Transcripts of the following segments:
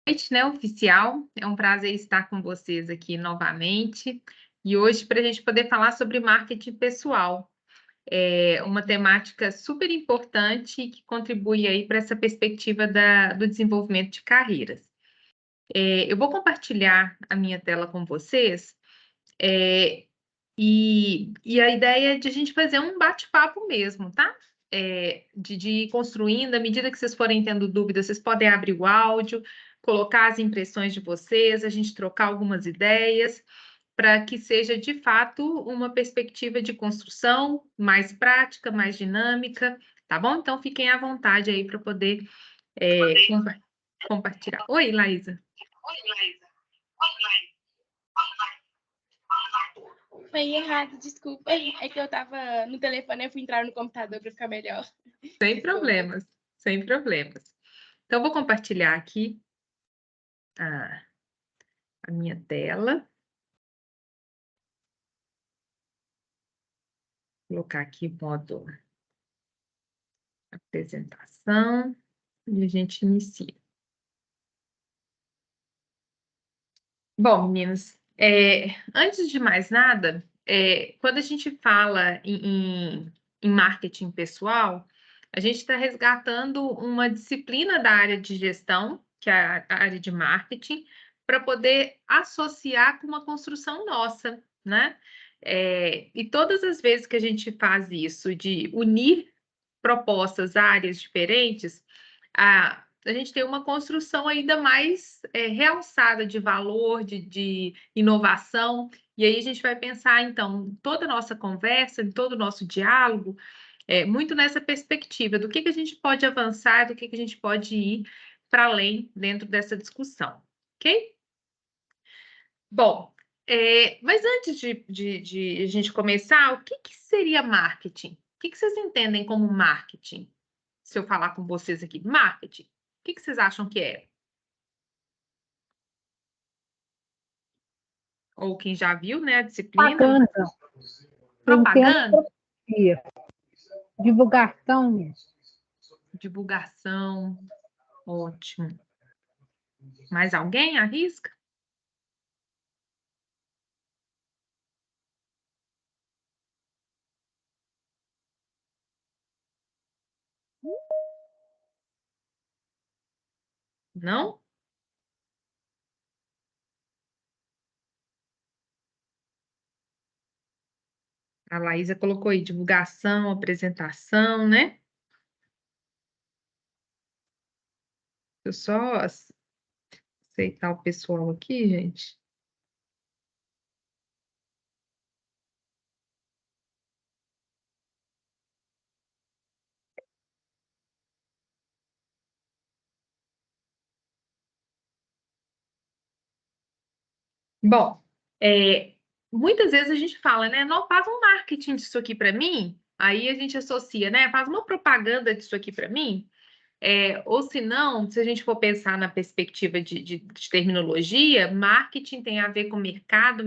Noite, né, oficial. É um prazer estar com vocês aqui novamente. E hoje, para a gente poder falar sobre marketing pessoal. É uma temática super importante que contribui aí para essa perspectiva do desenvolvimento de carreiras. Eu vou compartilhar a minha tela com vocês, e a ideia é de a gente fazer um bate-papo mesmo, tá? De ir construindo, à medida que vocês forem tendo dúvidas, vocês podem abrir o áudio, colocar as impressões de vocês, a gente trocar algumas ideias, para que seja, de fato, uma perspectiva de construção mais prática, mais dinâmica, tá bom? Então, fiquem à vontade aí para poder compartilhar. Oi, Laísa. Foi errado, desculpa. É que eu tava no telefone, eu fui entrar no computador para ficar melhor. Sem problemas, sem problemas. Então, vou compartilhar aqui a minha tela. Vou colocar aqui o modo apresentação e a gente inicia. Bom, meninos, antes de mais nada, quando a gente fala em marketing pessoal, a gente está resgatando uma disciplina da área de gestão, que é a área de marketing, para poder associar com uma construção nossa, né? E todas as vezes que a gente faz isso, de unir propostas, áreas diferentes, a gente tem uma construção ainda mais realçada de valor, de inovação, e aí a gente vai pensar, então, toda a nossa conversa, todo o nosso diálogo, muito nessa perspectiva do que a gente pode avançar, do que a gente pode ir para além dentro dessa discussão, ok? Bom, mas antes de a gente começar, o que seria marketing? O que vocês entendem como marketing? Se eu falar com vocês aqui, marketing, o que vocês acham que é? Ou quem já viu, né, a disciplina? Propaganda. Propaganda? Divulgação. Divulgação. Ótimo. Mais alguém arrisca? Não? A Laísa colocou aí divulgação, apresentação, né? Eu só aceitar o pessoal aqui, gente. Bom, muitas vezes a gente fala, né? Não, faz um marketing disso aqui para mim. Aí a gente associa, né? Faz uma propaganda disso aqui para mim. Ou se não, se a gente for pensar na perspectiva de terminologia, marketing tem a ver com mercado,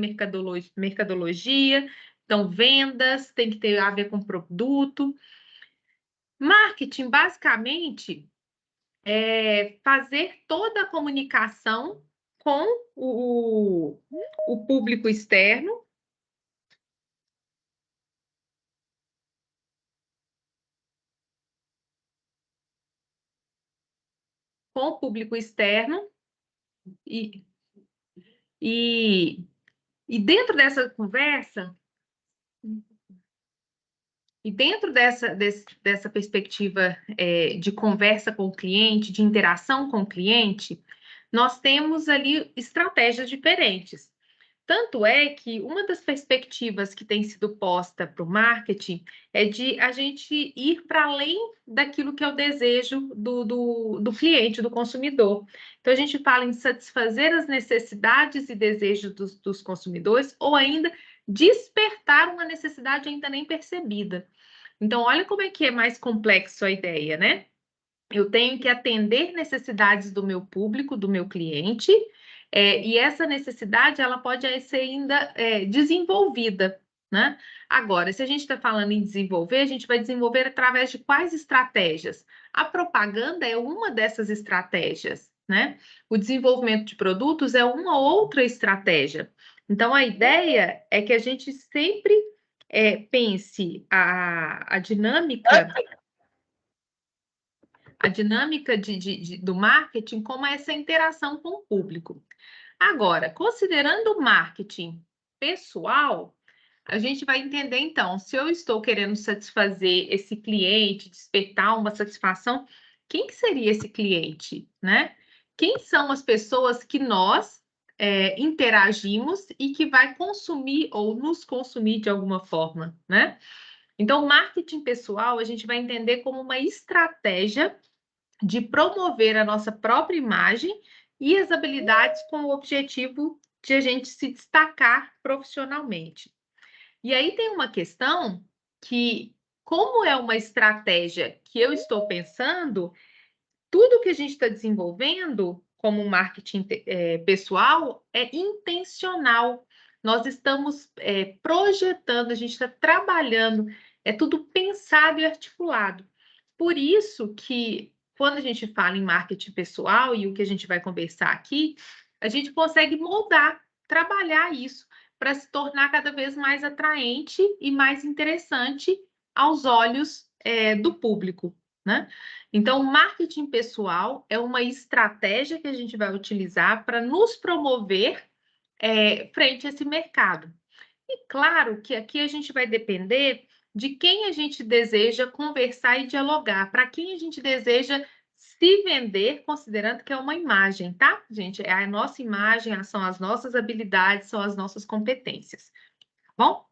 mercadologia, então vendas, tem que ter a ver com produto. Marketing, basicamente, é fazer toda a comunicação com o público externo. Com o público externo e dentro dessa conversa, e dentro dessa perspectiva de conversa com o cliente, de interação com o cliente, nós temos ali estratégias diferentes. Tanto é que uma das perspectivas que tem sido posta para o marketing é de a gente ir para além daquilo que é o desejo do cliente, do consumidor. Então, a gente fala em satisfazer as necessidades e desejos dos consumidores, ou ainda despertar uma necessidade ainda nem percebida. Então, olha como é que é mais complexo a ideia, né? Eu tenho que atender necessidades do meu público, do meu cliente, e essa necessidade ela pode ser ainda desenvolvida, né? Agora, se a gente está falando em desenvolver, a gente vai desenvolver através de quais estratégias? A propaganda é uma dessas estratégias, né? O desenvolvimento de produtos é uma outra estratégia. Então, a ideia é que a gente sempre pense a dinâmica do marketing como essa interação com o público. Agora, considerando o marketing pessoal, a gente vai entender, então, se eu estou querendo satisfazer esse cliente, despertar uma satisfação, quem que seria esse cliente, né? Quem são as pessoas que nós interagimos e que vai consumir ou nos consumir de alguma forma, né? Então, o marketing pessoal, a gente vai entender como uma estratégia de promover a nossa própria imagem e as habilidades com o objetivo de a gente se destacar profissionalmente. E aí tem uma questão que, como é uma estratégia que eu estou pensando, tudo que a gente está desenvolvendo como marketing pessoal é intencional. Nós estamos projetando, a gente está trabalhando, é tudo pensado e articulado. Por isso que, quando a gente fala em marketing pessoal e o que a gente vai conversar aqui, a gente consegue moldar, trabalhar isso para se tornar cada vez mais atraente e mais interessante aos olhos do público, né? Então, o marketing pessoal é uma estratégia que a gente vai utilizar para nos promover frente a esse mercado. E claro que aqui a gente vai depender de quem a gente deseja conversar e dialogar, para quem a gente deseja se vender, considerando que é uma imagem, tá, gente? É a nossa imagem, são as nossas habilidades, são as nossas competências, tá bom?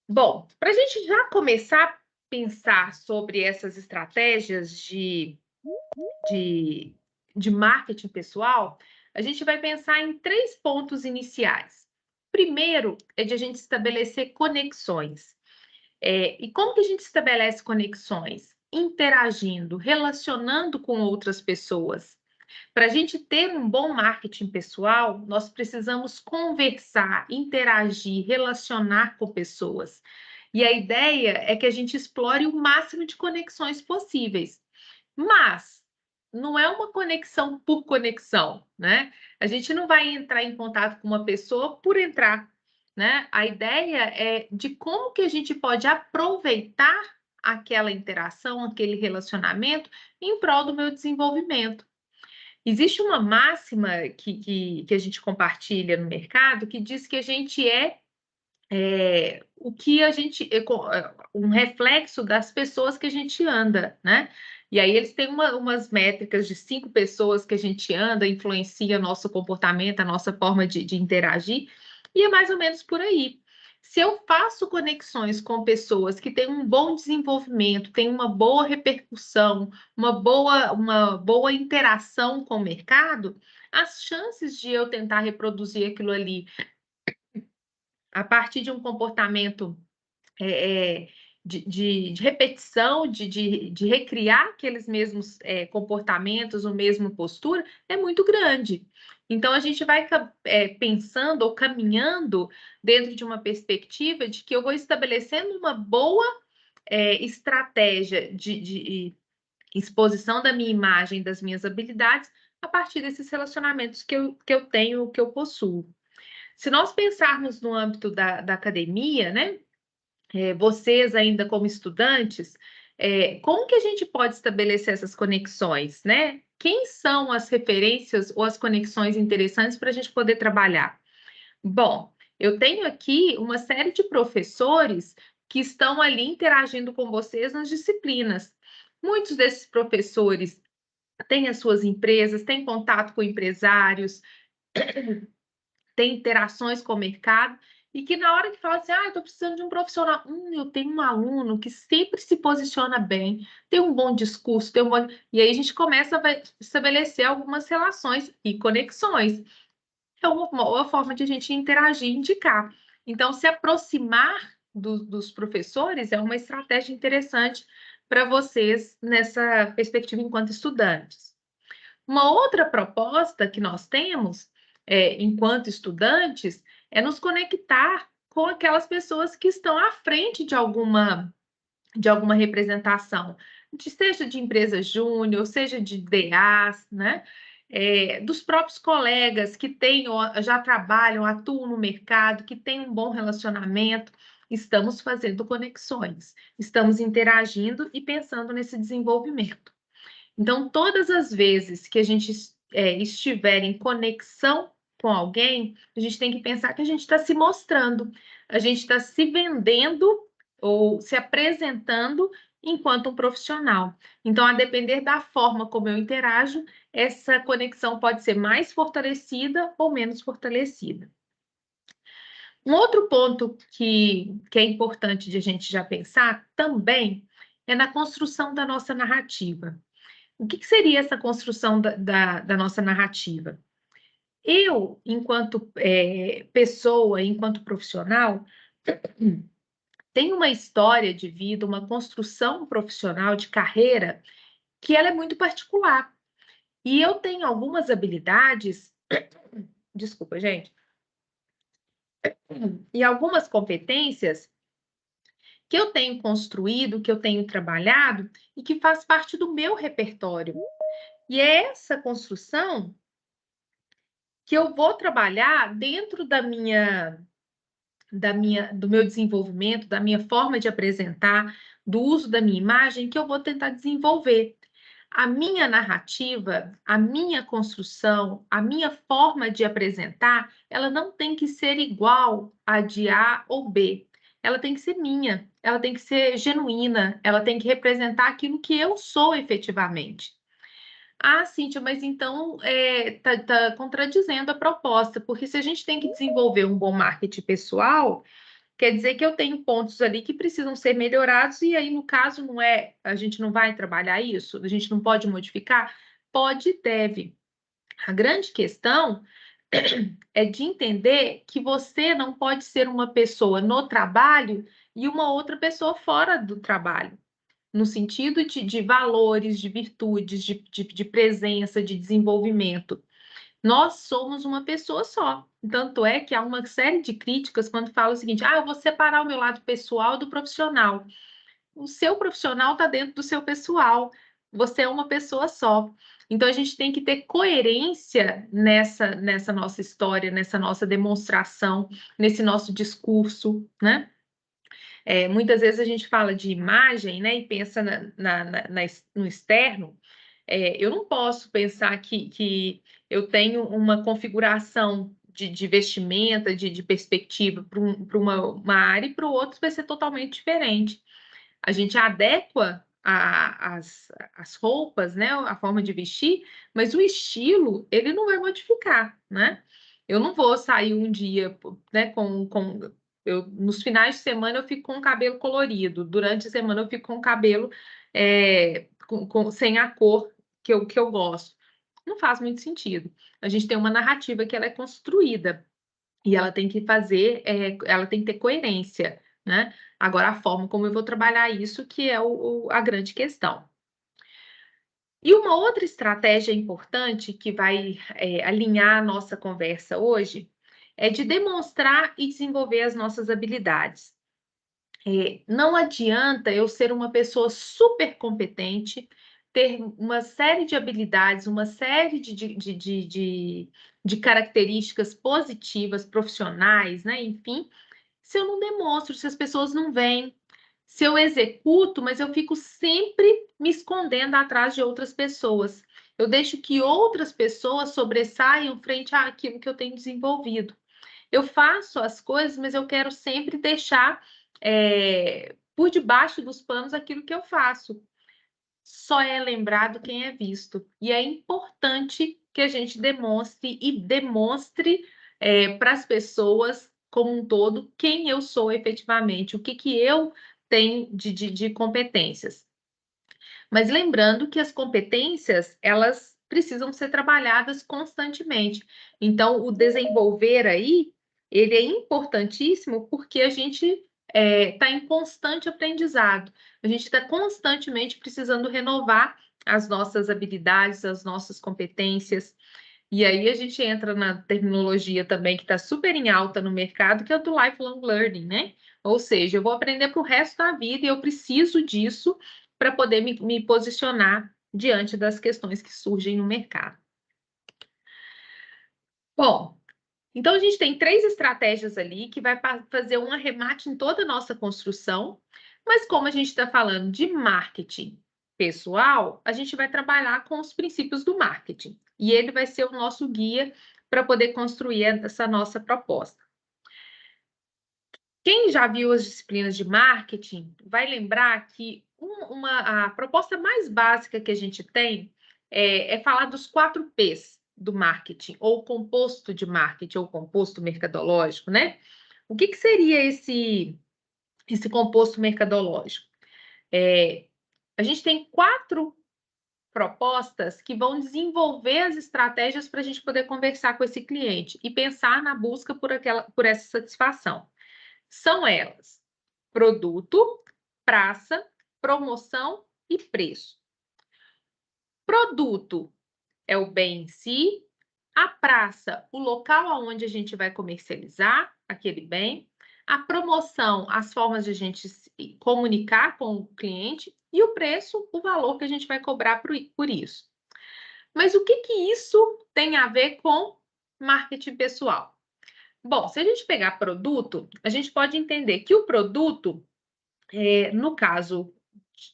Bom, para a gente já começar a pensar sobre essas estratégias de marketing pessoal, a gente vai pensar em 3 pontos iniciais. Primeiro é de a gente estabelecer conexões. E como que a gente estabelece conexões? Interagindo, relacionando com outras pessoas. Para a gente ter um bom marketing pessoal, nós precisamos conversar, interagir, relacionar com pessoas. E a ideia é que a gente explore o máximo de conexões possíveis. Mas não é uma conexão por conexão, né? A gente não vai entrar em contato com uma pessoa por entrar, né? A ideia é de como que a gente pode aproveitar aquela interação, aquele relacionamento em prol do meu desenvolvimento. Existe uma máxima que a gente compartilha no mercado que diz que a gente o que a gente um reflexo das pessoas que a gente anda, né? E aí eles têm umas métricas de 5 pessoas que a gente anda, influencia nosso comportamento, a nossa forma de interagir, e é mais ou menos por aí. Se eu faço conexões com pessoas que têm um bom desenvolvimento, têm uma boa repercussão, uma boa interação com o mercado, as chances de eu tentar reproduzir aquilo ali a partir de um comportamento de repetição, de recriar aqueles mesmos comportamentos, a mesma postura, é muito grande. Então, a gente vai pensando ou caminhando dentro de uma perspectiva de que eu vou estabelecendo uma boa estratégia de exposição da minha imagem, das minhas habilidades, a partir desses relacionamentos que eu tenho, que eu possuo. Se nós pensarmos no âmbito da academia, né? Vocês ainda como estudantes, como que a gente pode estabelecer essas conexões, né? Quem são as referências ou as conexões interessantes para a gente poder trabalhar? Bom, eu tenho aqui uma série de professores que estão ali interagindo com vocês nas disciplinas. Muitos desses professores têm as suas empresas, têm contato com empresários, tem interações com o mercado, e que na hora que fala assim, eu estou precisando de um profissional, eu tenho um aluno que sempre se posiciona bem, tem um bom discurso, tem um bom... E aí a gente começa a estabelecer algumas relações e conexões. É uma forma de a gente interagir e indicar. Então, se aproximar dos professores é uma estratégia interessante para vocês nessa perspectiva enquanto estudantes. Uma outra proposta que nós temos, enquanto estudantes, é nos conectar com aquelas pessoas que estão à frente de alguma representação, seja de empresa júnior, seja de DAs, né? Dos próprios colegas que têm, já trabalham, atuam no mercado, que têm um bom relacionamento, estamos fazendo conexões, estamos interagindo e pensando nesse desenvolvimento. Então, todas as vezes que a gente estiver em conexão com alguém, a gente tem que pensar que a gente está se mostrando, a gente está se vendendo ou se apresentando enquanto um profissional. Então, a depender da forma como eu interajo, essa conexão pode ser mais fortalecida ou menos fortalecida. Um outro ponto que é importante de a gente já pensar também é na construção da nossa narrativa. O que seria essa construção da nossa narrativa? Eu, enquanto pessoa, enquanto profissional, tenho uma história de vida, uma construção profissional de carreira que ela é muito particular. E eu tenho algumas habilidades, desculpa, gente, e algumas competências que eu tenho construído, que eu tenho trabalhado e que faz parte do meu repertório. E é essa construção que eu vou trabalhar dentro do meu desenvolvimento, da minha forma de apresentar, do uso da minha imagem, que eu vou tentar desenvolver. A minha narrativa, a minha construção, a minha forma de apresentar, ela não tem que ser igual a de A ou B. Ela tem que ser minha, ela tem que ser genuína, ela tem que representar aquilo que eu sou efetivamente. Ah, Cíntia, mas então tá contradizendo a proposta, porque se a gente tem que desenvolver um bom marketing pessoal, quer dizer que eu tenho pontos ali que precisam ser melhorados, e aí, no caso, não é, a gente não vai trabalhar isso, a gente não pode modificar? Pode e deve. A grande questão é de entender que você não pode ser uma pessoa no trabalho e uma outra pessoa fora do trabalho no sentido de valores, de virtudes, de presença, de desenvolvimento. Nós somos uma pessoa só. Tanto é que há uma série de críticas quando fala o seguinte: ah, eu vou separar o meu lado pessoal do profissional. O seu profissional está dentro do seu pessoal. Você é uma pessoa só. Então, a gente tem que ter coerência nessa nossa história, nessa nossa demonstração, nesse nosso discurso, né? Muitas vezes a gente fala de imagem, né, e pensa no externo. Eu não posso pensar que eu tenho uma configuração de vestimenta, de perspectiva para uma área e para o outro vai ser totalmente diferente. A gente adequa as roupas, né, a forma de vestir, mas o estilo, ele não vai modificar, né? Eu não vou sair um dia, né, nos finais de semana eu fico com o cabelo colorido, durante a semana eu fico com o cabelo sem a cor que eu gosto. Não faz muito sentido. A gente tem uma narrativa que ela é construída e ela tem que ela tem que ter coerência, né? Agora, a forma como eu vou trabalhar isso que é a grande questão. E uma outra estratégia importante que vai alinhar a nossa conversa hoje é de demonstrar e desenvolver as nossas habilidades. Não adianta eu ser uma pessoa super competente, ter uma série de habilidades, uma série de características positivas, profissionais, né? Enfim, se eu não demonstro, se as pessoas não veem, se eu executo, mas eu fico sempre me escondendo atrás de outras pessoas. Eu deixo que outras pessoas sobressaiam frente àquilo que eu tenho desenvolvido. Eu faço as coisas, mas eu quero sempre deixar por debaixo dos panos aquilo que eu faço. Só é lembrado quem é visto. E é importante que a gente demonstre para as pessoas como um todo quem eu sou efetivamente, o que eu tenho de competências. Mas lembrando que as competências, elas precisam ser trabalhadas constantemente. Então, o desenvolver aí, ele é importantíssimo porque a gente está em constante aprendizado. A gente está constantemente precisando renovar as nossas habilidades, as nossas competências. E aí a gente entra na terminologia também que está super em alta no mercado, que é o do lifelong learning, né? Ou seja, eu vou aprender para o resto da vida e eu preciso disso para poder me posicionar diante das questões que surgem no mercado. Bom, então a gente tem 3 estratégias ali que vai fazer um arremate em toda a nossa construção, mas como a gente está falando de marketing pessoal, a gente vai trabalhar com os princípios do marketing e ele vai ser o nosso guia para poder construir essa nossa proposta. Quem já viu as disciplinas de marketing vai lembrar que a proposta mais básica que a gente tem é falar dos 4 P's do marketing, ou composto de marketing, ou composto mercadológico, né? O que seria esse composto mercadológico? A gente tem 4 propostas que vão desenvolver as estratégias para a gente poder conversar com esse cliente e pensar na busca por essa satisfação. São elas: produto, praça, promoção e preço. Produto é o bem em si, a praça, o local onde a gente vai comercializar aquele bem, a promoção, as formas de a gente se comunicar com o cliente, e o preço, o valor que a gente vai cobrar por isso. Mas o que isso tem a ver com marketing pessoal? Bom, se a gente pegar produto, a gente pode entender que o produto, no caso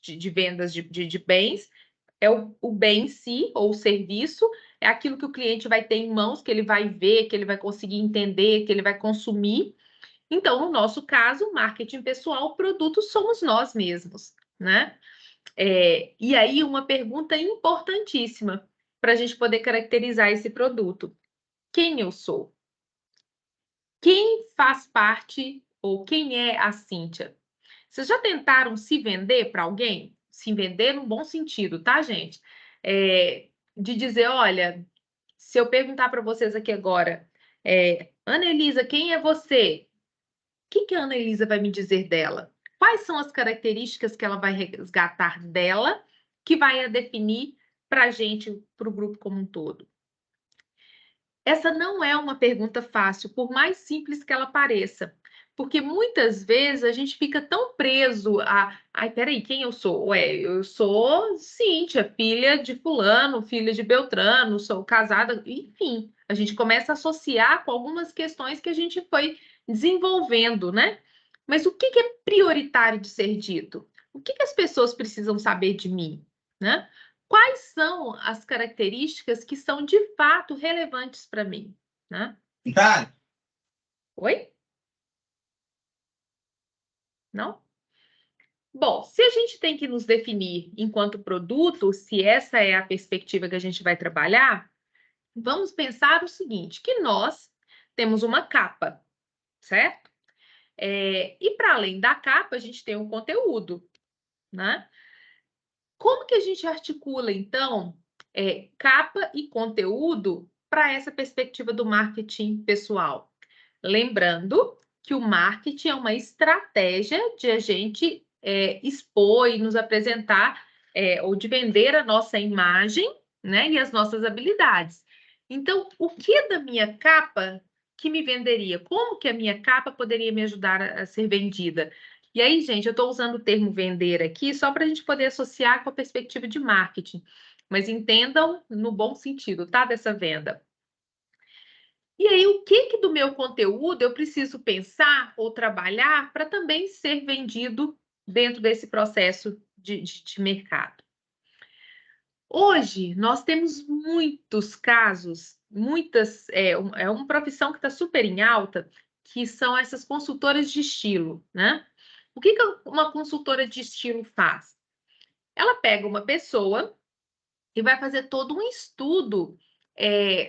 de vendas de bens, é o bem em si, ou o serviço, é aquilo que o cliente vai ter em mãos, que ele vai ver, que ele vai conseguir entender, que ele vai consumir. Então, no nosso caso, marketing pessoal, o produto somos nós mesmos, né? E aí, uma pergunta importantíssima para a gente poder caracterizar esse produto: quem eu sou? Quem faz parte ou quem é a Cíntia? Vocês já tentaram se vender para alguém? Se vender no bom sentido, tá, gente? De dizer, olha, se eu perguntar para vocês aqui agora, Ana Elisa, quem é você? O que a Ana Elisa vai me dizer dela? Quais são as características que ela vai resgatar dela que vai a definir para a gente, para o grupo como um todo? Essa não é uma pergunta fácil, por mais simples que ela pareça, porque muitas vezes a gente fica tão preso a, ai, peraí, quem eu sou? Ué, eu sou Cíntia, filha de fulano, filha de Beltrano, sou casada, enfim, a gente começa a associar com algumas questões que a gente foi desenvolvendo, né? Mas o que é prioritário de ser dito? O que as pessoas precisam saber de mim, né? Quais são as características que são de fato relevantes para mim, né? Tá. Oi? Não? Bom, se a gente tem que nos definir enquanto produto, se essa é a perspectiva que a gente vai trabalhar, vamos pensar o seguinte, que nós temos uma capa, certo? E para além da capa, a gente tem um conteúdo, né? Como que a gente articula, então, capa e conteúdo para essa perspectiva do marketing pessoal? Lembrando que o marketing é uma estratégia de a gente expor e nos apresentar, ou de vender a nossa imagem, né, e as nossas habilidades. Então, o que da minha capa que me venderia? Como que a minha capa poderia me ajudar a ser vendida? E aí, gente, eu estou usando o termo vender aqui só para a gente poder associar com a perspectiva de marketing, mas entendam no bom sentido, tá? Dessa venda. E aí, o que do meu conteúdo eu preciso pensar ou trabalhar para também ser vendido dentro desse processo de mercado? Hoje, nós temos muitos casos, é uma profissão que está super em alta, que são essas consultoras de estilo, né? O que uma consultora de estilo faz? Ela pega uma pessoa e vai fazer todo um estudo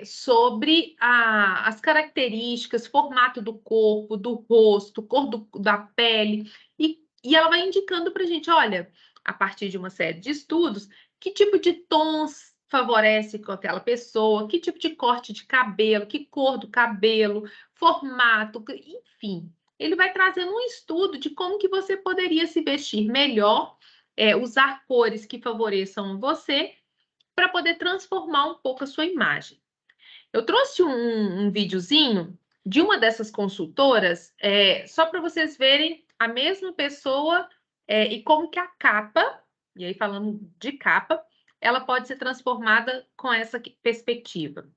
sobre as características, formato do corpo, do rosto, cor da pele, e ela vai indicando para a gente, olha, a partir de uma série de estudos, que tipo de tons favorece com aquela pessoa, que tipo de corte de cabelo, que cor do cabelo, formato, enfim. Ele vai trazendo um estudo de como que você poderia se vestir melhor, usar cores que favoreçam você, para poder transformar um pouco a sua imagem. Eu trouxe um videozinho de uma dessas consultoras, só para vocês verem a mesma pessoa e como que a capa, e aí falando de capa, ela pode ser transformada com essa perspectiva.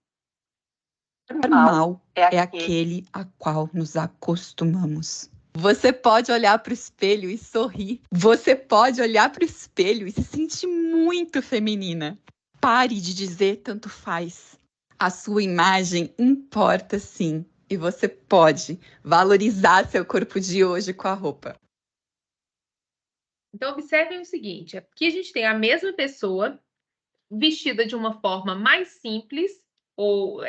Normal é aquele a qual nos acostumamos. Você pode olhar para o espelho e sorrir. Você pode olhar para o espelho e se sentir muito feminina. Pare de dizer tanto faz. A sua imagem importa sim. E você pode valorizar seu corpo de hoje com a roupa. Então, observem o seguinte: aqui a gente tem a mesma pessoa vestida de uma forma mais simples ou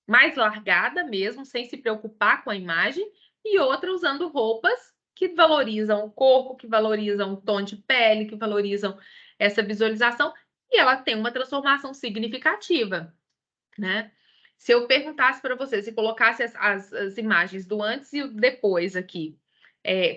mais largada mesmo, sem se preocupar com a imagem, e outra usando roupas que valorizam o corpo, que valorizam o tom de pele, que valorizam essa visualização, e ela tem uma transformação significativa, né? Se eu perguntasse para você, se colocasse as imagens do antes e o depois aqui,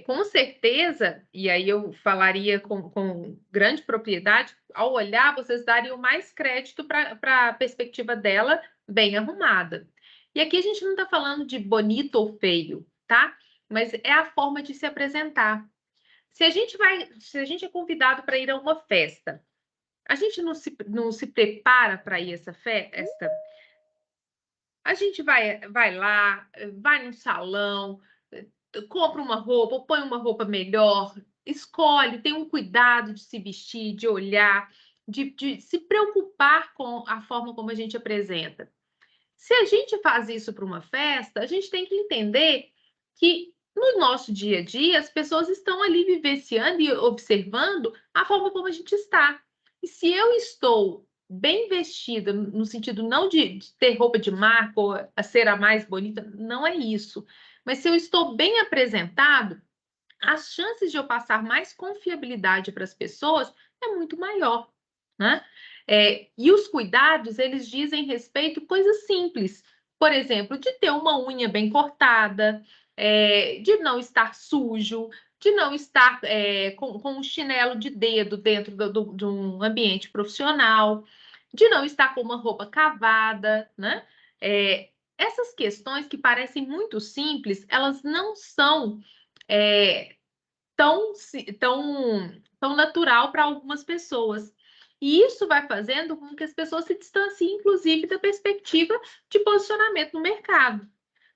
com certeza, e aí eu falaria com grande propriedade, ao olhar, vocês dariam mais crédito para a perspectiva dela bem arrumada. E aqui a gente não está falando de bonito ou feio, tá? Mas é a forma de se apresentar. Se a gente é convidado para ir a uma festa, a gente não se prepara para ir a essa festa? A gente vai lá, vai num salão, compra uma roupa, põe uma roupa melhor, escolhe, tem um cuidado de se vestir, de olhar, de se preocupar com a forma como a gente apresenta. Se a gente faz isso para uma festa, a gente tem que entender que no nosso dia a dia as pessoas estão ali vivenciando e observando a forma como a gente está. E se eu estou bem vestida, no sentido não de ter roupa de marca ou a ser a mais bonita, não é isso. Mas se eu estou bem apresentado, as chances de eu passar mais confiabilidade para as pessoas é muito maior, né? E os cuidados, eles dizem respeito a coisas simples. Por exemplo, de ter uma unha bem cortada, de não estar sujo, de não estar com um chinelo de dedo dentro de um ambiente profissional, de não estar com uma roupa cavada, né? Essas questões que parecem muito simples, elas não são tão natural para algumas pessoas. E isso vai fazendo com que as pessoas se distanciem, inclusive, da perspectiva de posicionamento no mercado.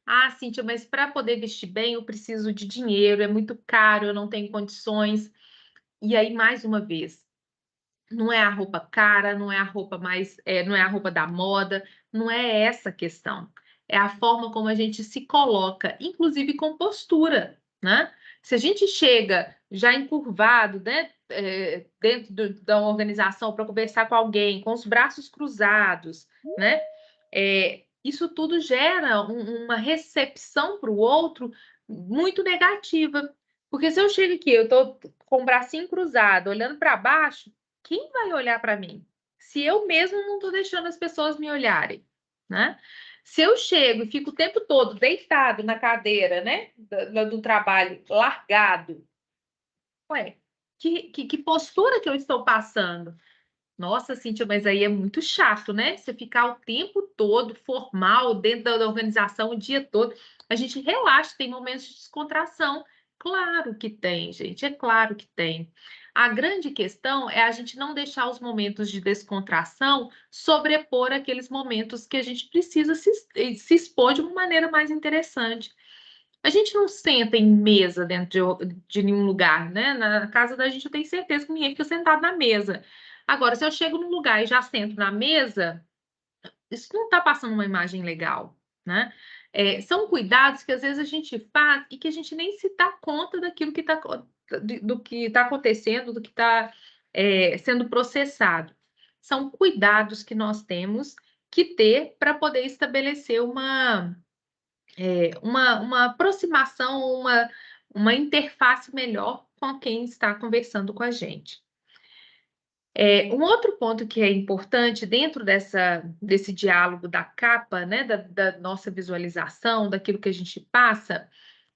Ah, Cíntia, mas para poder vestir bem eu preciso de dinheiro, é muito caro, eu não tenho condições. E aí, mais uma vez, não é a roupa cara, não é a roupa não é a roupa da moda, não é essa a questão. É a forma como a gente se coloca, inclusive com postura, né? Se a gente chega já encurvado, né, dentro da organização para conversar com alguém, com os braços cruzados, né? Isso tudo gera uma recepção para o outro muito negativa. Porque se eu chego aqui, eu estou com o bracinho cruzado, olhando para baixo, quem vai olhar para mim? Se eu mesmo não estou deixando as pessoas me olharem, né? Se eu chego e fico o tempo todo deitado na cadeira, né, do trabalho, largado, ué, que postura que eu estou passando? Nossa, Cíntia, mas aí é muito chato, né? Você ficar o tempo todo formal dentro da organização o dia todo. A gente relaxa, tem momentos de descontração. Claro que tem, gente, é claro que tem. A grande questão é a gente não deixar os momentos de descontração sobrepor aqueles momentos que a gente precisa se expor de uma maneira mais interessante. A gente não senta em mesa dentro de nenhum lugar, né? Na casa da gente, eu tenho certeza que ninguém fica sentado na mesa. Agora, se eu chego num lugar e já sento na mesa, isso não está passando uma imagem legal, né? São cuidados que às vezes a gente faz e que a gente nem se dá conta daquilo que está do que está acontecendo, do que está sendo processado. São cuidados que nós temos que ter para poder estabelecer uma aproximação, uma interface melhor com quem está conversando com a gente. Um outro ponto que é importante dentro desse diálogo da capa, né, da nossa visualização, daquilo que a gente passa,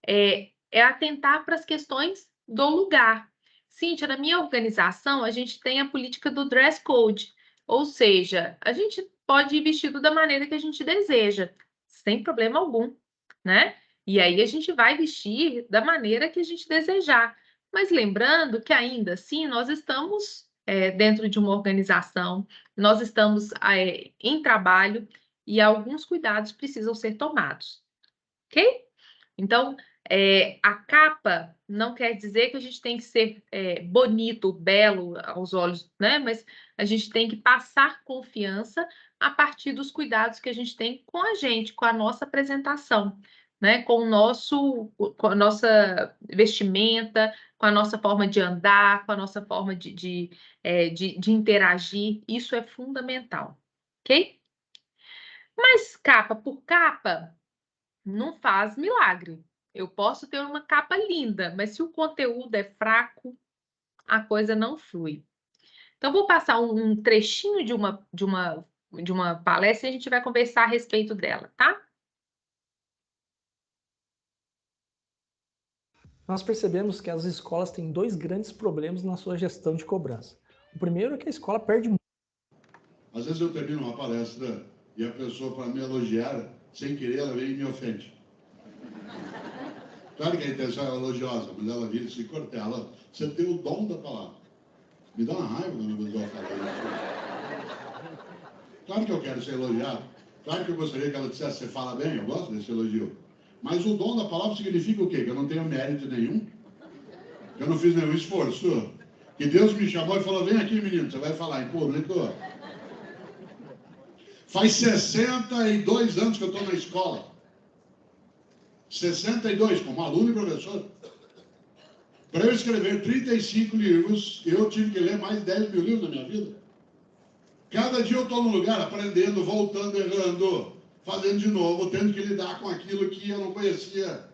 é atentar para as questões do lugar. Cíntia, na minha organização, a gente tem a política do dress code, ou seja, a gente pode ir vestido da maneira que a gente deseja, sem problema algum, né? E aí a gente vai vestir da maneira que a gente desejar. Mas lembrando que ainda assim nós estamos dentro de uma organização, nós estamos em trabalho e alguns cuidados precisam ser tomados, ok? Então, a capa não quer dizer que a gente tem que ser bonito, belo aos olhos, né? Mas a gente tem que passar confiança a partir dos cuidados que a gente tem com a gente, com a nossa apresentação, né? Com a nossa vestimenta, com a nossa forma de andar, com a nossa forma de interagir. Isso é fundamental, ok? Mas capa por capa não faz milagre. Eu posso ter uma capa linda, mas se o conteúdo é fraco, a coisa não flui. Então, vou passar um trechinho de uma palestra e a gente vai conversar a respeito dela, tá? Nós percebemos que as escolas têm dois grandes problemas na sua gestão de cobrança. O primeiro é que a escola perde muito. Às vezes eu termino uma palestra e a pessoa, para me elogiar, sem querer, ela vem e me ofende. Claro que a intenção é elogiosa, mas ela vira e se cortela. Você tem o dom da palavra. Me dá uma raiva quando a pessoa fala isso. Claro que eu quero ser elogiado. Claro que eu gostaria que ela dissesse, você fala bem, eu gosto desse elogio. Mas o dom da palavra significa o quê? Que eu não tenho mérito nenhum? Que eu não fiz nenhum esforço? Que Deus me chamou e falou, vem aqui, menino, você vai falar em público. Faz 62 anos que eu estou na escola. 62, como aluno e professor. Para eu escrever 35 livros, eu tive que ler mais de 10 mil livros na minha vida. Cada dia eu estou num lugar aprendendo, voltando, errando, fazendo de novo, tendo que lidar com aquilo que eu não conhecia,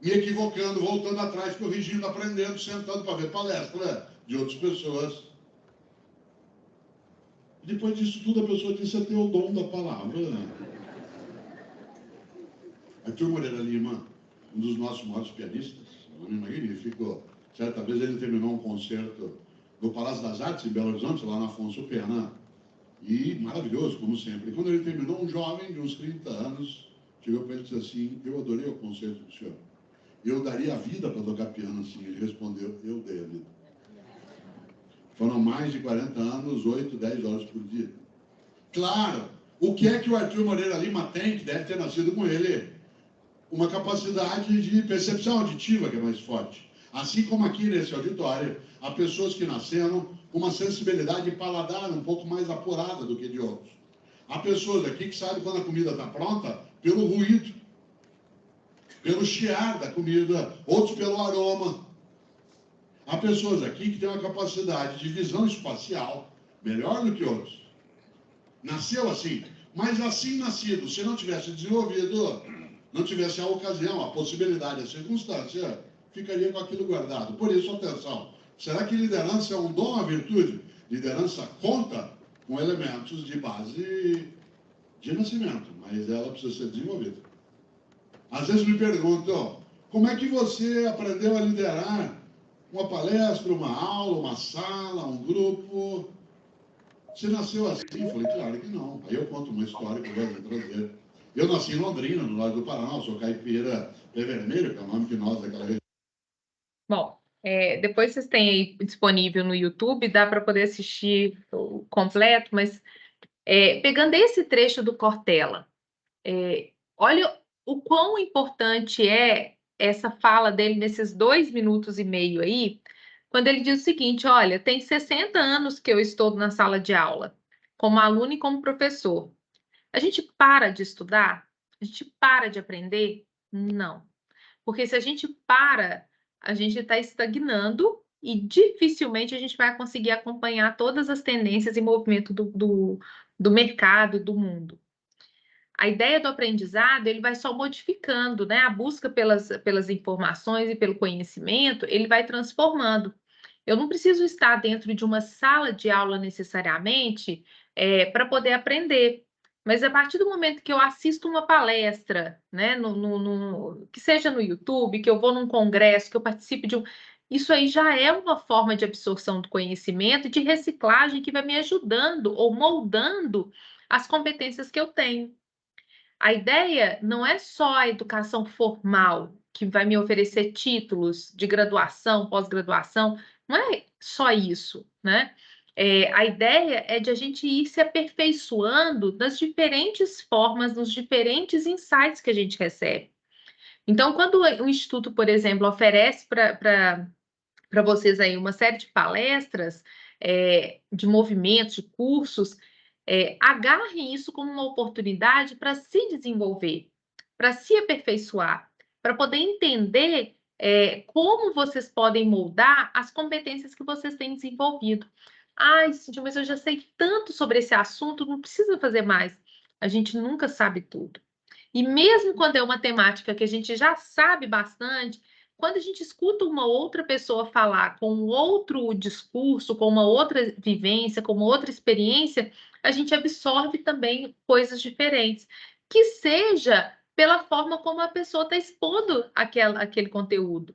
me equivocando, voltando atrás, corrigindo, aprendendo, sentando para ver palestra de outras pessoas. E depois disso tudo, a pessoa disse a ter o dom da palavra. Arthur Moreira Lima, um dos nossos maiores pianistas, um homem magnífico. Certa vez ele terminou um concerto no Palácio das Artes, em Belo Horizonte, lá na Afonso Pena. E maravilhoso, como sempre. E quando ele terminou, um jovem de uns 30 anos chegou para ele e disse assim, eu adorei o concerto do senhor. Eu daria a vida para tocar piano assim. Ele respondeu, eu dei a vida. Foram mais de 40 anos, 8, 10 horas por dia. Claro, o que é que o Arthur Moreira Lima tem, que deve ter nascido com ele? Uma capacidade de percepção auditiva que é mais forte. Assim como aqui nesse auditório, há pessoas que nasceram com uma sensibilidade de paladar um pouco mais apurada do que de outros. Há pessoas aqui que sabem quando a comida está pronta pelo ruído, pelo chiar da comida, outros pelo aroma. Há pessoas aqui que têm uma capacidade de visão espacial melhor do que outros. Nasceu assim, mas assim nascido, se não tivesse desenvolvido, não tivesse a ocasião, a possibilidade, a circunstância, ficaria com aquilo guardado. Por isso, atenção, será que liderança é um dom ou uma virtude? Liderança conta com elementos de base de nascimento, mas ela precisa ser desenvolvida. Às vezes me perguntam, como é que você aprendeu a liderar uma palestra, uma aula, uma sala, um grupo? Você nasceu assim? Eu falei, claro que não. Aí eu conto uma história que eu vou trazer. Eu nasci em Londrina, no norte do Paraná, eu sou caipira pé vermelho, que é o nome que nós daquela região. Bom, depois vocês têm aí disponível no YouTube, dá para poder assistir o completo, mas pegando esse trecho do Cortella, olha o quão importante é essa fala dele nesses 2 minutos e meio aí, quando ele diz o seguinte, olha, tem 60 anos que eu estou na sala de aula, como aluno e como professor. A gente para de estudar? A gente para de aprender? Não. Porque se a gente para, a gente está estagnando e dificilmente a gente vai conseguir acompanhar todas as tendências e movimento do mercado, do mundo. A ideia do aprendizado, ele vai só modificando, né? A busca pelas informações e pelo conhecimento, ele vai transformando. Eu não preciso estar dentro de uma sala de aula necessariamente para poder aprender. Mas a partir do momento que eu assisto uma palestra, né, que seja no YouTube, que eu vou num congresso, que eu participe de isso aí já é uma forma de absorção do conhecimento e de reciclagem que vai me ajudando ou moldando as competências que eu tenho. A ideia não é só a educação formal, que vai me oferecer títulos de graduação, pós-graduação. Não é só isso, né? A ideia é de a gente ir se aperfeiçoando das diferentes formas, nos diferentes insights que a gente recebe. Então, quando o Instituto, por exemplo, oferece para vocês aí uma série de palestras, de movimentos, de cursos, agarrem isso como uma oportunidade para se desenvolver, para se aperfeiçoar, para poder entender como vocês podem moldar as competências que vocês têm desenvolvido. Ai, Cíntia, mas eu já sei tanto sobre esse assunto, não precisa fazer mais. A gente nunca sabe tudo. E mesmo quando é uma temática que a gente já sabe bastante, quando a gente escuta uma outra pessoa falar com outro discurso, com uma outra vivência, com uma outra experiência, a gente absorve também coisas diferentes, que seja pela forma como a pessoa está expondo aquele conteúdo.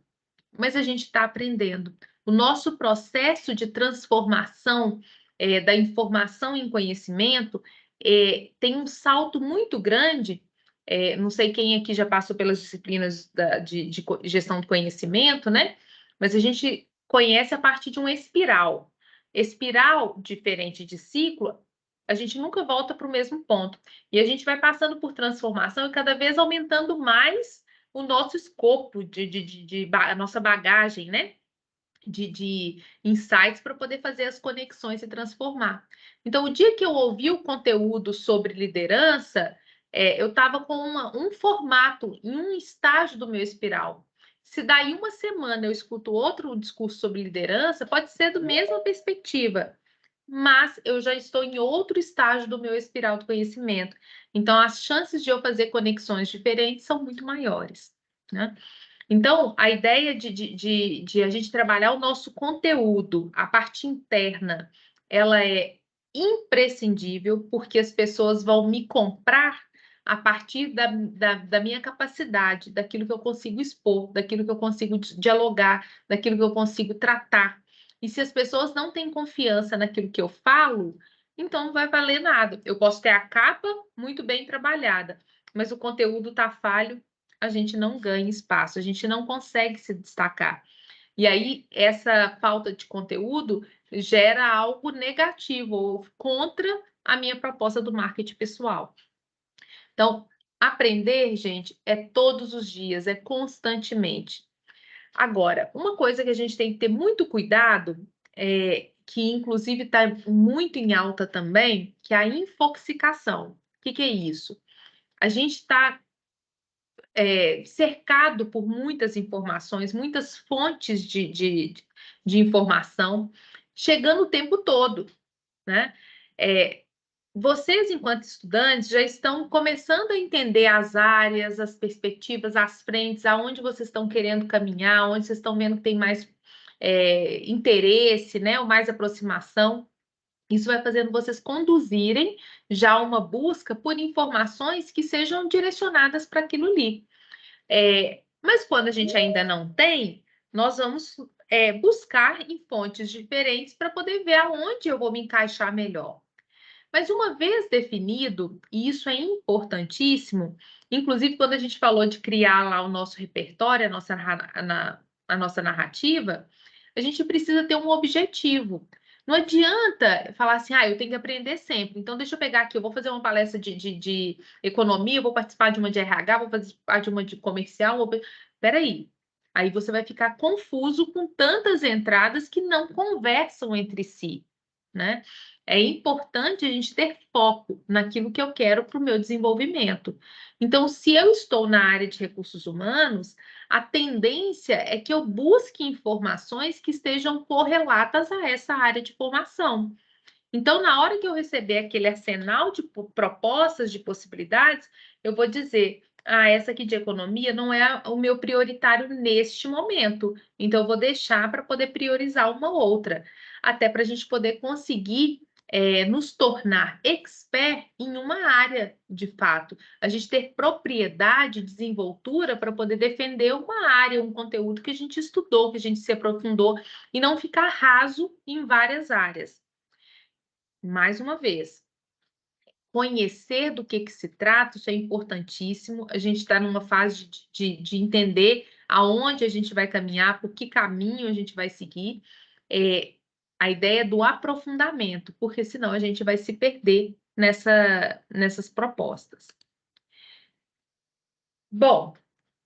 Mas a gente está aprendendo. O nosso processo de transformação da informação em conhecimento tem um salto muito grande. Não sei quem aqui já passou pelas disciplinas de gestão do conhecimento, né? Mas a gente conhece a partir de uma espiral. Espiral, diferente de ciclo, a gente nunca volta para o mesmo ponto. E a gente vai passando por transformação e cada vez aumentando mais o nosso escopo, a nossa bagagem, né? De insights para poder fazer as conexões e transformar. Então, o dia que eu ouvi o conteúdo sobre liderança, eu estava com um formato, em um estágio do meu espiral. Se daí uma semana eu escuto outro discurso sobre liderança, pode ser da mesma perspectiva, mas eu já estou em outro estágio do meu espiral do conhecimento. Então, as chances de eu fazer conexões diferentes são muito maiores, né? Então, a ideia de a gente trabalhar o nosso conteúdo, a parte interna, ela é imprescindível, porque as pessoas vão me comprar a partir da minha capacidade, daquilo que eu consigo expor, daquilo que eu consigo dialogar, daquilo que eu consigo tratar. E se as pessoas não têm confiança naquilo que eu falo, então não vai valer nada. Eu posso ter a capa muito bem trabalhada, mas o conteúdo está falho, a gente não ganha espaço, a gente não consegue se destacar. E aí, essa falta de conteúdo gera algo negativo ou contra a minha proposta do marketing pessoal. Então, aprender, gente, é todos os dias, é constantemente. Agora, uma coisa que a gente tem que ter muito cuidado, que inclusive está muito em alta também, que é a infoxicação. O que é isso? A gente está cercado por muitas informações, muitas fontes de informação, chegando o tempo todo, né? Vocês, enquanto estudantes, já estão começando a entender as áreas, as perspectivas, as frentes, aonde vocês estão querendo caminhar, onde vocês estão vendo que tem mais interesse, né? Ou mais aproximação. Isso vai fazendo vocês conduzirem já uma busca por informações que sejam direcionadas para aquilo ali. Mas quando a gente ainda não tem, nós vamos buscar em fontes diferentes para poder ver aonde eu vou me encaixar melhor. Mas uma vez definido, e isso é importantíssimo, inclusive quando a gente falou de criar lá o nosso repertório, a nossa narrativa, a gente precisa ter um objetivo. Não adianta falar assim, eu tenho que aprender sempre. Então, deixa eu pegar aqui, eu vou fazer uma palestra de economia, eu vou participar de uma de RH, vou participar de uma de comercial. Peraí. Aí você vai ficar confuso com tantas entradas que não conversam entre si, né? É importante a gente ter foco naquilo que eu quero para o meu desenvolvimento. Então, se eu estou na área de recursos humanos, a tendência é que eu busque informações que estejam correlatas a essa área de formação. Então, na hora que eu receber aquele arsenal de propostas, de possibilidades, eu vou dizer: essa aqui de economia não é o meu prioritário neste momento. Então, eu vou deixar para poder priorizar uma outra, até para a gente poder conseguir nos tornar expert em uma área, de fato. A gente ter propriedade, desenvoltura para poder defender uma área, um conteúdo que a gente estudou, que a gente se aprofundou, e não ficar raso em várias áreas. Mais uma vez, conhecer do que se trata, isso é importantíssimo. A gente está numa fase de entender aonde a gente vai caminhar, por que caminho a gente vai seguir. A ideia do aprofundamento, porque senão a gente vai se perder nessas propostas. Bom,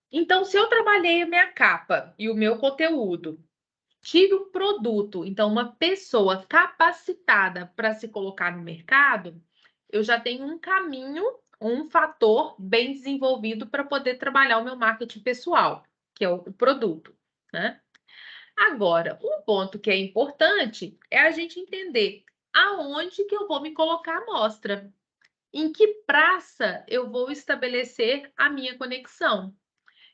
então, se eu trabalhei a minha capa e o meu conteúdo, tive um produto, então uma pessoa capacitada para se colocar no mercado, eu já tenho um caminho, um fator bem desenvolvido para poder trabalhar o meu marketing pessoal, que é o produto, né? Agora, um ponto que é importante é a gente entender aonde que eu vou me colocar à mostra, em que praça eu vou estabelecer a minha conexão.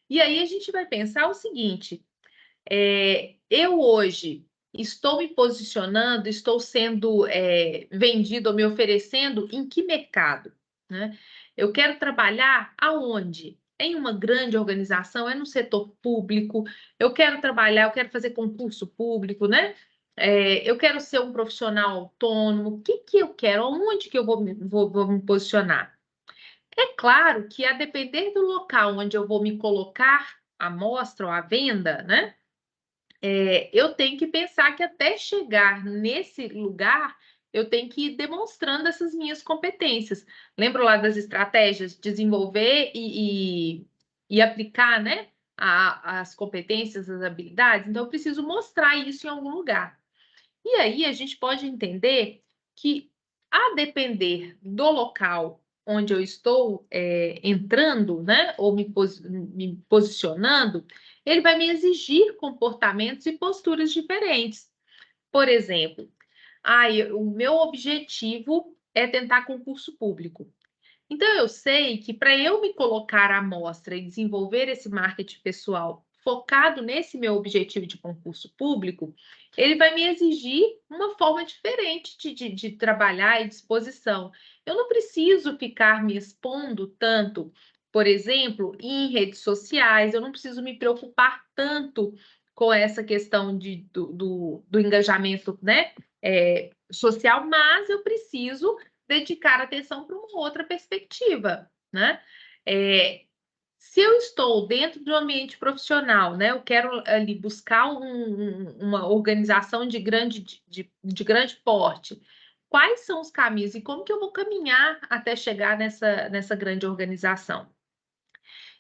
E aí a gente vai pensar o seguinte: eu hoje estou me posicionando, estou sendo vendido ou me oferecendo em que mercado, né? Eu quero trabalhar aonde? Em uma grande organização, é no setor público, eu quero trabalhar, eu quero fazer concurso público, né? Eu quero ser um profissional autônomo, o que que eu quero? Onde que eu vou me posicionar? É claro que, a depender do local onde eu vou me colocar à mostra ou à venda, né? Eu tenho que pensar que até chegar nesse lugar, eu tenho que ir demonstrando essas minhas competências. Lembra lá das estratégias? Desenvolver e aplicar, né? As competências, as habilidades. Então, eu preciso mostrar isso em algum lugar. E aí, a gente pode entender que, a depender do local onde eu estou entrando, né, ou me posicionando, ele vai me exigir comportamentos e posturas diferentes. Por exemplo, o meu objetivo é tentar concurso público. Então, eu sei que, para eu me colocar à mostra e desenvolver esse marketing pessoal focado nesse meu objetivo de concurso público, ele vai me exigir uma forma diferente de trabalhar e disposição. Eu não preciso ficar me expondo tanto, por exemplo, em redes sociais, eu não preciso me preocupar tanto com essa questão do engajamento, né, social, mas eu preciso dedicar atenção para uma outra perspectiva, né? Se eu estou dentro de um ambiente profissional, né, eu quero ali buscar uma organização de grande porte, quais são os caminhos e como que eu vou caminhar até chegar nessa grande organização?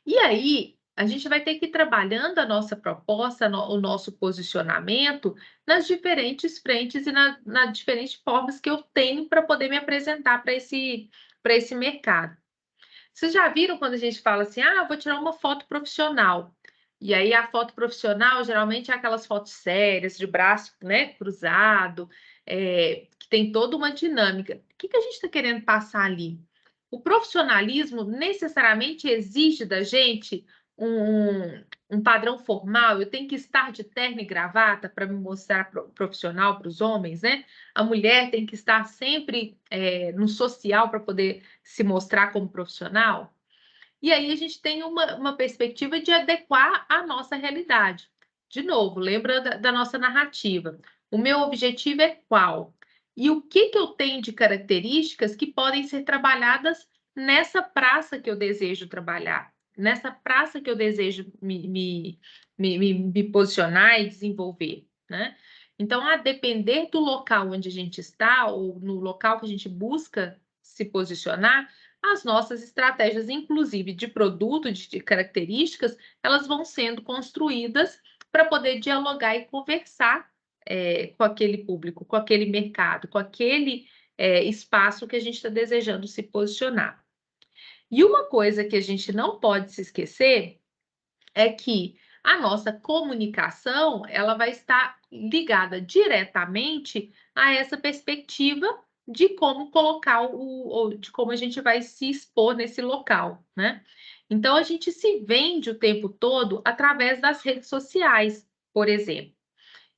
E aí, a gente vai ter que ir trabalhando a nossa proposta, o nosso posicionamento nas diferentes frentes e nas diferentes formas que eu tenho para poder me apresentar para esse mercado. Vocês já viram quando a gente fala assim, vou tirar uma foto profissional. E aí a foto profissional geralmente é aquelas fotos sérias, de braço, né, cruzado, que tem toda uma dinâmica. O que a gente está querendo passar ali? O profissionalismo necessariamente exige da gente um padrão formal. Eu tenho que estar de terno e gravata para me mostrar profissional para os homens, né? A mulher tem que estar sempre no social para poder se mostrar como profissional. E aí a gente tem uma perspectiva de adequar à nossa realidade. De novo, lembra da nossa narrativa. O meu objetivo é qual? E o que eu tenho de características que podem ser trabalhadas nessa praça que eu desejo trabalhar, nessa praça que eu desejo me posicionar e desenvolver, né? Então, a depender do local onde a gente está, ou no local que a gente busca se posicionar, as nossas estratégias, inclusive de produto, de características, elas vão sendo construídas para poder dialogar e conversar com aquele público, com aquele mercado, com aquele espaço que a gente está desejando se posicionar. E uma coisa que a gente não pode se esquecer é que a nossa comunicação ela vai estar ligada diretamente a essa perspectiva de como colocar de como a gente vai se expor nesse local, né? Então a gente se vende o tempo todo através das redes sociais, por exemplo.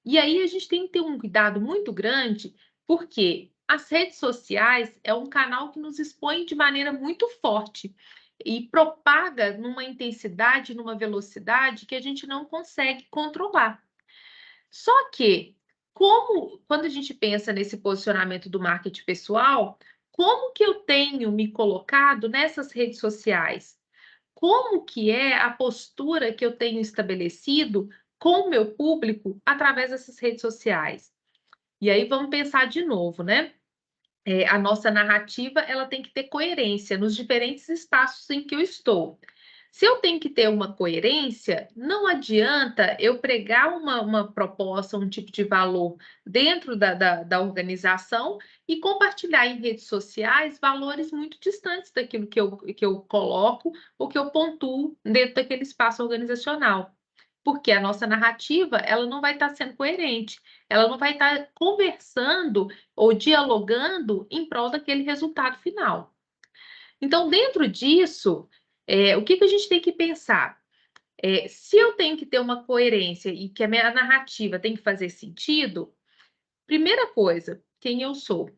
E aí a gente tem que ter um cuidado muito grande, porque as redes sociais é um canal que nos expõe de maneira muito forte e propaga numa intensidade, numa velocidade que a gente não consegue controlar. Só que, quando a gente pensa nesse posicionamento do marketing pessoal, como que eu tenho me colocado nessas redes sociais? Como que é a postura que eu tenho estabelecido com o meu público através dessas redes sociais? E aí vamos pensar de novo, né? A nossa narrativa ela tem que ter coerência nos diferentes espaços em que eu estou. Se eu tenho que ter uma coerência, não adianta eu pregar uma proposta, um tipo de valor dentro da organização e compartilhar em redes sociais valores muito distantes daquilo que eu coloco ou que eu pontuo dentro daquele espaço organizacional. Porque a nossa narrativa ela não vai estar sendo coerente, ela não vai estar conversando ou dialogando em prol daquele resultado final. Então, dentro disso, o que a gente tem que pensar? Se eu tenho que ter uma coerência e que a minha narrativa tem que fazer sentido, primeira coisa, quem eu sou?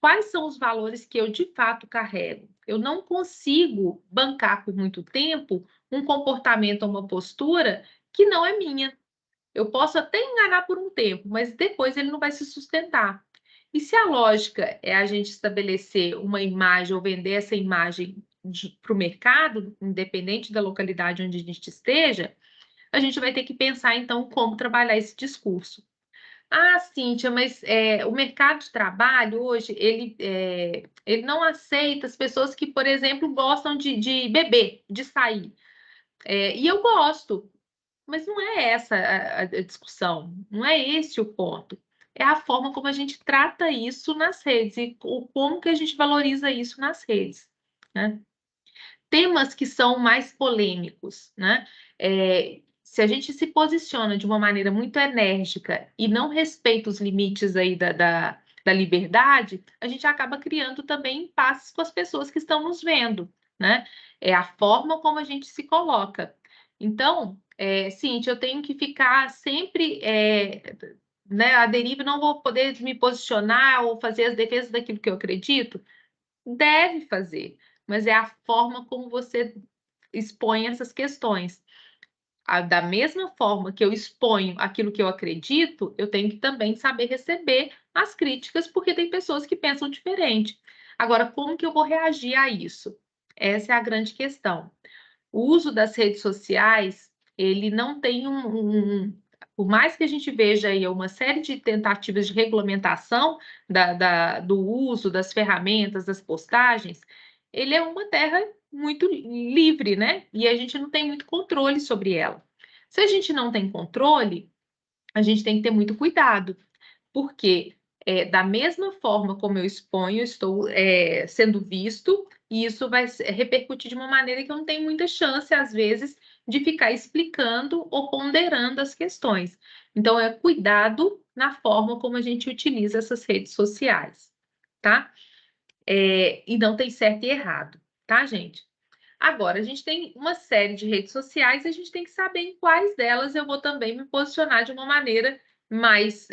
Quais são os valores que eu de fato carrego? Eu não consigo bancar por muito tempo um comportamento ou uma postura que não é minha. Eu posso até enganar por um tempo, mas depois ele não vai se sustentar. E se a lógica é a gente estabelecer uma imagem ou vender essa imagem para o mercado, independente da localidade onde a gente esteja, a gente vai ter que pensar, então, como trabalhar esse discurso. Ah, Cíntia, mas o mercado de trabalho hoje, ele não aceita as pessoas que, por exemplo, gostam de beber, de sair. E eu gosto, mas não é essa a discussão, não é esse o ponto. É a forma como a gente trata isso nas redes e como que a gente valoriza isso nas redes, né? Temas que são mais polêmicos, né? Se a gente se posiciona de uma maneira muito enérgica e não respeita os limites aí da liberdade, a gente acaba criando também impasses com as pessoas que estão nos vendo, né? É a forma como a gente se coloca. Então, Cíntia, eu tenho que ficar sempre né, à deriva, não vou poder me posicionar ou fazer as defesas daquilo que eu acredito? Deve fazer, mas é a forma como você expõe essas questões. Da mesma forma que eu exponho aquilo que eu acredito, eu tenho que também saber receber as críticas, porque tem pessoas que pensam diferente. Agora, como que eu vou reagir a isso? Essa é a grande questão. O uso das redes sociais, ele não tem por mais que a gente veja aí uma série de tentativas de regulamentação do uso das ferramentas, das postagens, ele é uma terra muito livre, né? E a gente não tem muito controle sobre ela. Se a gente não tem controle, a gente tem que ter muito cuidado, porque da mesma forma como eu exponho, eu estou sendo visto, e isso vai repercutir de uma maneira que eu não tenho muita chance, às vezes, de ficar explicando ou ponderando as questões. Então, é cuidado na forma como a gente utiliza essas redes sociais, tá? E não tem certo e errado, tá, gente? Agora, a gente tem uma série de redes sociais e a gente tem que saber em quais delas eu vou também me posicionar de uma maneira mais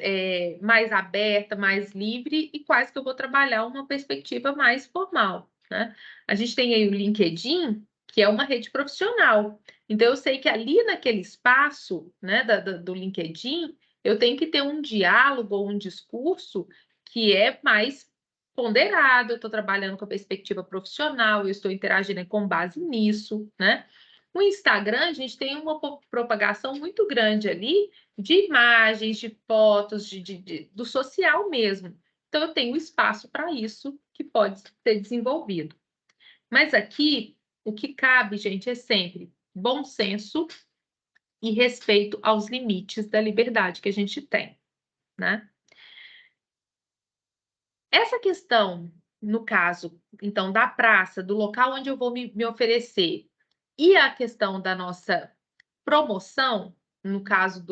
aberta, mais livre e quais que eu vou trabalhar uma perspectiva mais formal, né? A gente tem aí o LinkedIn, que é uma rede profissional. Então, eu sei que ali naquele espaço, né, do LinkedIn, eu tenho que ter um diálogo ou um discurso que é mais ponderado, eu estou trabalhando com a perspectiva profissional, eu estou interagindo com base nisso, né? O Instagram, a gente tem uma propagação muito grande ali de imagens, de fotos, do social mesmo. Então, eu tenho espaço para isso que pode ser desenvolvido. Mas aqui, o que cabe, gente, é sempre bom senso e respeito aos limites da liberdade que a gente tem, né? Essa questão, no caso, então, da praça, do local onde eu vou me oferecer, e a questão da nossa promoção, no caso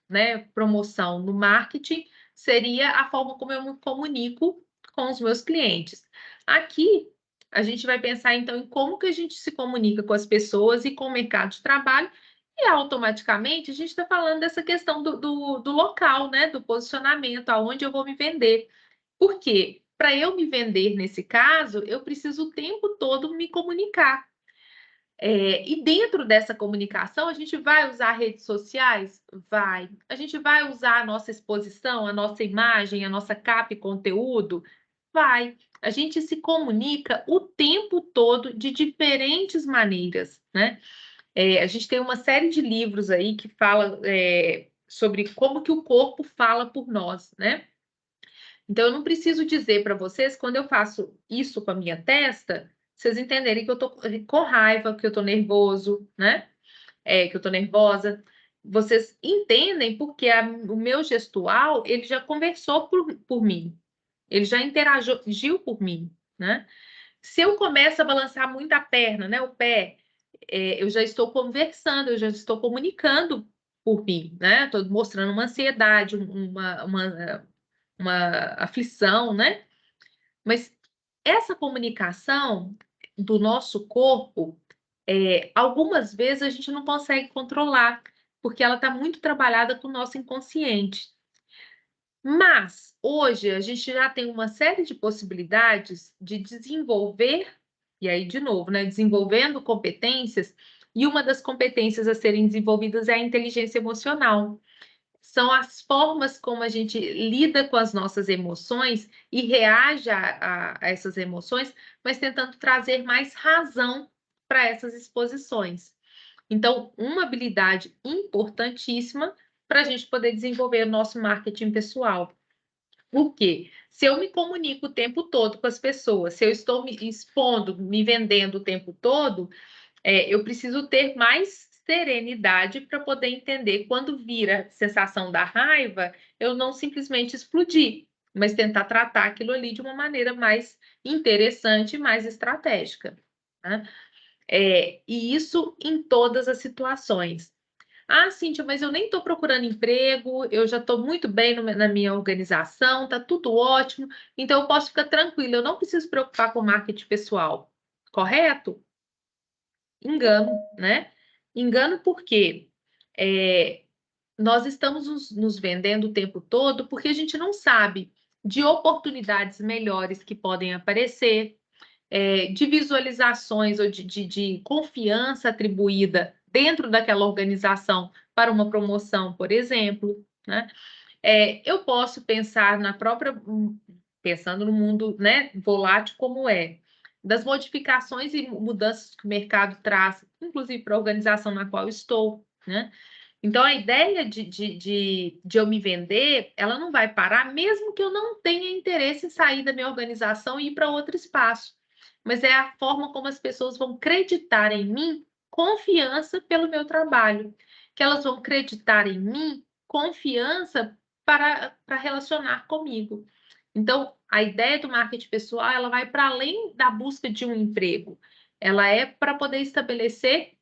né, promoção no marketing, seria a forma como eu me comunico com os meus clientes. Aqui, a gente vai pensar, então, em como que a gente se comunica com as pessoas e com o mercado de trabalho, e automaticamente a gente está falando dessa questão do local, né, do posicionamento, aonde eu vou me vender. Por quê? Para eu me vender nesse caso, eu preciso o tempo todo me comunicar. E dentro dessa comunicação, a gente vai usar redes sociais? Vai. A gente vai usar a nossa exposição, a nossa imagem, a nossa capa e conteúdo? Vai. A gente se comunica o tempo todo de diferentes maneiras, né? A gente tem uma série de livros aí que fala sobre como que o corpo fala por nós, né? Então, eu não preciso dizer para vocês, quando eu faço isso com a minha testa, vocês entenderem que eu tô com raiva, que eu tô nervoso, né? Que eu tô nervosa. Vocês entendem porque o meu gestual, ele já conversou por mim. Ele já interagiu por mim, né? Se eu começo a balançar muito a perna, né, o pé, eu já estou conversando, eu já estou comunicando por mim, né? Estou mostrando uma ansiedade, uma aflição, né? Mas essa comunicação do nosso corpo, algumas vezes a gente não consegue controlar, porque ela está muito trabalhada com o nosso inconsciente. Mas hoje a gente já tem uma série de possibilidades de desenvolver, e aí, de novo, né, desenvolvendo competências, e uma das competências a serem desenvolvidas é a inteligência emocional. São as formas como a gente lida com as nossas emoções e reage a essas emoções, mas tentando trazer mais razão para essas exposições. Então, uma habilidade importantíssima para a gente poder desenvolver o nosso marketing pessoal. Por quê? Se eu me comunico o tempo todo com as pessoas, se eu estou me expondo, me vendendo o tempo todo, eu preciso ter mais serenidade para poder entender quando vira sensação da raiva, eu não simplesmente explodir, mas tentar tratar aquilo ali de uma maneira mais interessante, mais estratégica, né? E isso em todas as situações. Ah, Cíntia, mas eu nem estou procurando emprego, eu já estou muito bem na minha organização, está tudo ótimo, então eu posso ficar tranquila, eu não preciso preocupar com marketing pessoal, correto? Engano, né? Engano porque nós estamos nos vendendo o tempo todo porque a gente não sabe de oportunidades melhores que podem aparecer, de visualizações ou de confiança atribuída dentro daquela organização para uma promoção, por exemplo, né? Eu posso pensar na própria, pensando no mundo, né, volátil como das modificações e mudanças que o mercado traz, inclusive para a organização na qual estou, né? Então, a ideia de eu me vender, ela não vai parar, mesmo que eu não tenha interesse em sair da minha organização e ir para outro espaço. Mas é a forma como as pessoas vão acreditar em mim confiança pelo meu trabalho, que elas vão acreditar em mim confiança para relacionar comigo. Então, a ideia do marketing pessoal, ela vai para além da busca de um emprego. Ela é para poder estabelecer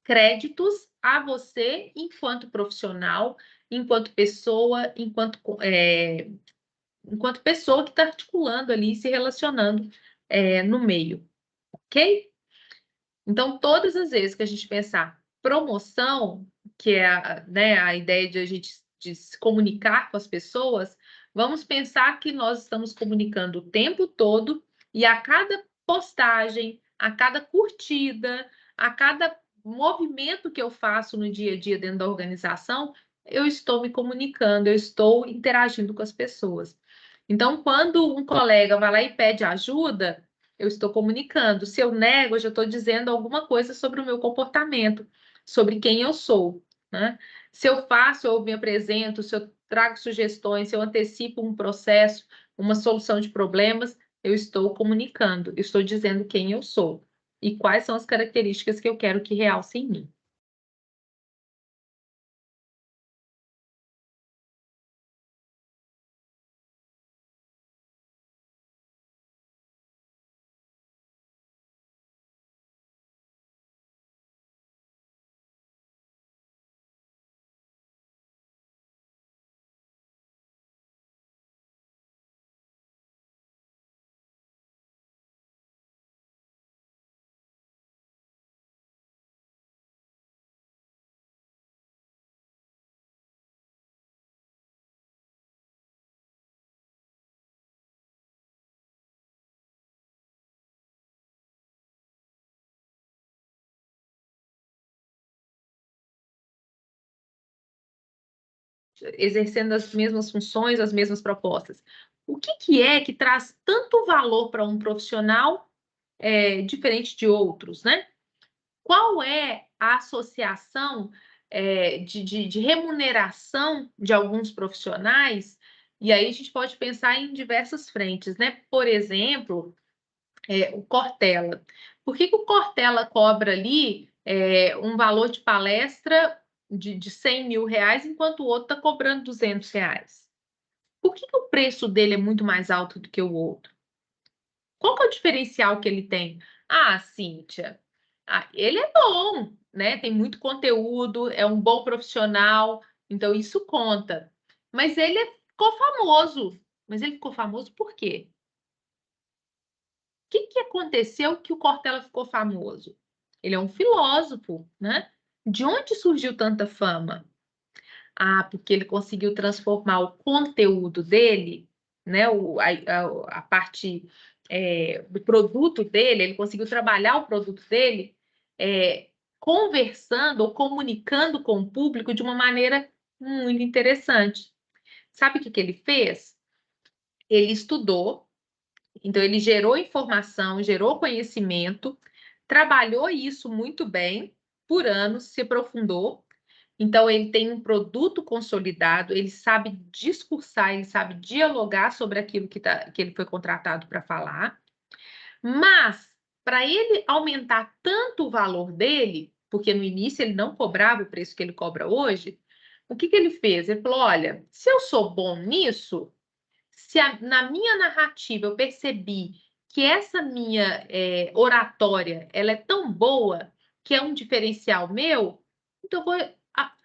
créditos a você enquanto profissional, enquanto pessoa, enquanto pessoa que está articulando ali, se relacionando no meio, ok? Então, todas as vezes que a gente pensar promoção, que é a ideia de a gente de se comunicar com as pessoas, vamos pensar que nós estamos comunicando o tempo todo e a cada postagem, a cada curtida, a cada movimento que eu faço no dia a dia dentro da organização, eu estou me comunicando, eu estou interagindo com as pessoas. Então, quando um colega vai lá e pede ajuda, eu estou comunicando. Se eu nego, eu já estou dizendo alguma coisa sobre o meu comportamento, sobre quem eu sou, né? Se eu faço, eu me apresento, se eu trago sugestões, se eu antecipo um processo, uma solução de problemas, eu estou comunicando, eu estou dizendo quem eu sou e quais são as características que eu quero que realce em mim. exercendo as mesmas funções, as mesmas propostas. O que é que traz tanto valor para um profissional diferente de outros, né? Qual é a associação de remuneração de alguns profissionais? E aí a gente pode pensar em diversas frentes, né? Por exemplo, o Cortella. Por que o Cortella cobra ali um valor de palestra de 100 mil reais, enquanto o outro está cobrando 200 reais? Por que o preço dele é muito mais alto do que o outro? Qual que é o diferencial que ele tem? Ah, Cíntia, ele é bom, né? Tem muito conteúdo, é um bom profissional, então isso conta. Mas ele ficou famoso. Mas ele ficou famoso por quê? O que aconteceu que o Cortella ficou famoso? Ele é um filósofo, né? De onde surgiu tanta fama? Ah, porque ele conseguiu transformar o conteúdo dele, né? A parte do produto dele, ele conseguiu trabalhar o produto dele conversando ou comunicando com o público de uma maneira muito interessante. Sabe o que ele fez? Ele estudou, então ele gerou informação, gerou conhecimento, trabalhou isso muito bem por anos, se aprofundou. Então, ele tem um produto consolidado, ele sabe discursar, ele sabe dialogar sobre aquilo que ele foi contratado para falar. Mas, para ele aumentar tanto o valor dele, porque no início ele não cobrava o preço que ele cobra hoje, o que ele fez? Ele falou: olha, se eu sou bom nisso, se na minha narrativa eu percebi que essa minha oratória ela é tão boa, que é um diferencial meu, então eu vou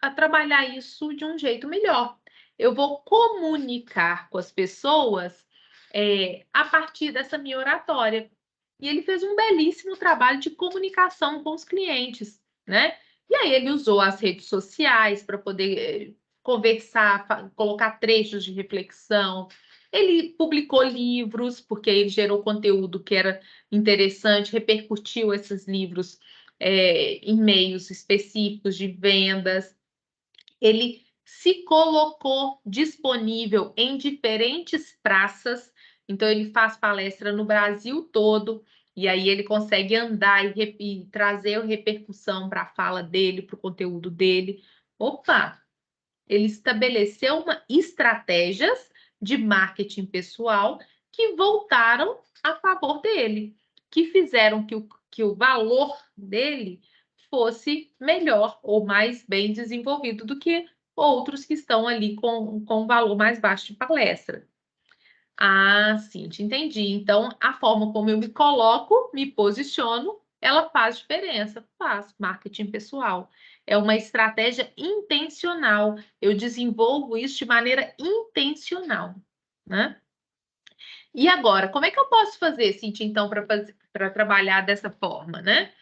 a trabalhar isso de um jeito melhor. Eu vou comunicar com as pessoas a partir dessa minha oratória. E ele fez um belíssimo trabalho de comunicação com os clientes, né? E aí ele usou as redes sociais para poder conversar, colocar trechos de reflexão. Ele publicou livros, porque ele gerou conteúdo que era interessante, repercutiu esses livros em meios específicos de vendas. Ele se colocou disponível em diferentes praças, então ele faz palestra no Brasil todo, e aí ele consegue andar e trazer repercussão para a fala dele, para o conteúdo dele. Opa! Ele estabeleceu estratégias de marketing pessoal que voltaram a favor dele, que fizeram que o valor dele fosse melhor ou mais bem desenvolvido do que outros que estão ali com um valor mais baixo de palestra. Ah, sim, te entendi. Então, a forma como eu me coloco, me posiciono, ela faz diferença. Faz. Marketing pessoal. É uma estratégia intencional. Eu desenvolvo isso de maneira intencional, né? E agora, como é que eu posso fazer, Cintia, então, para trabalhar dessa forma, né?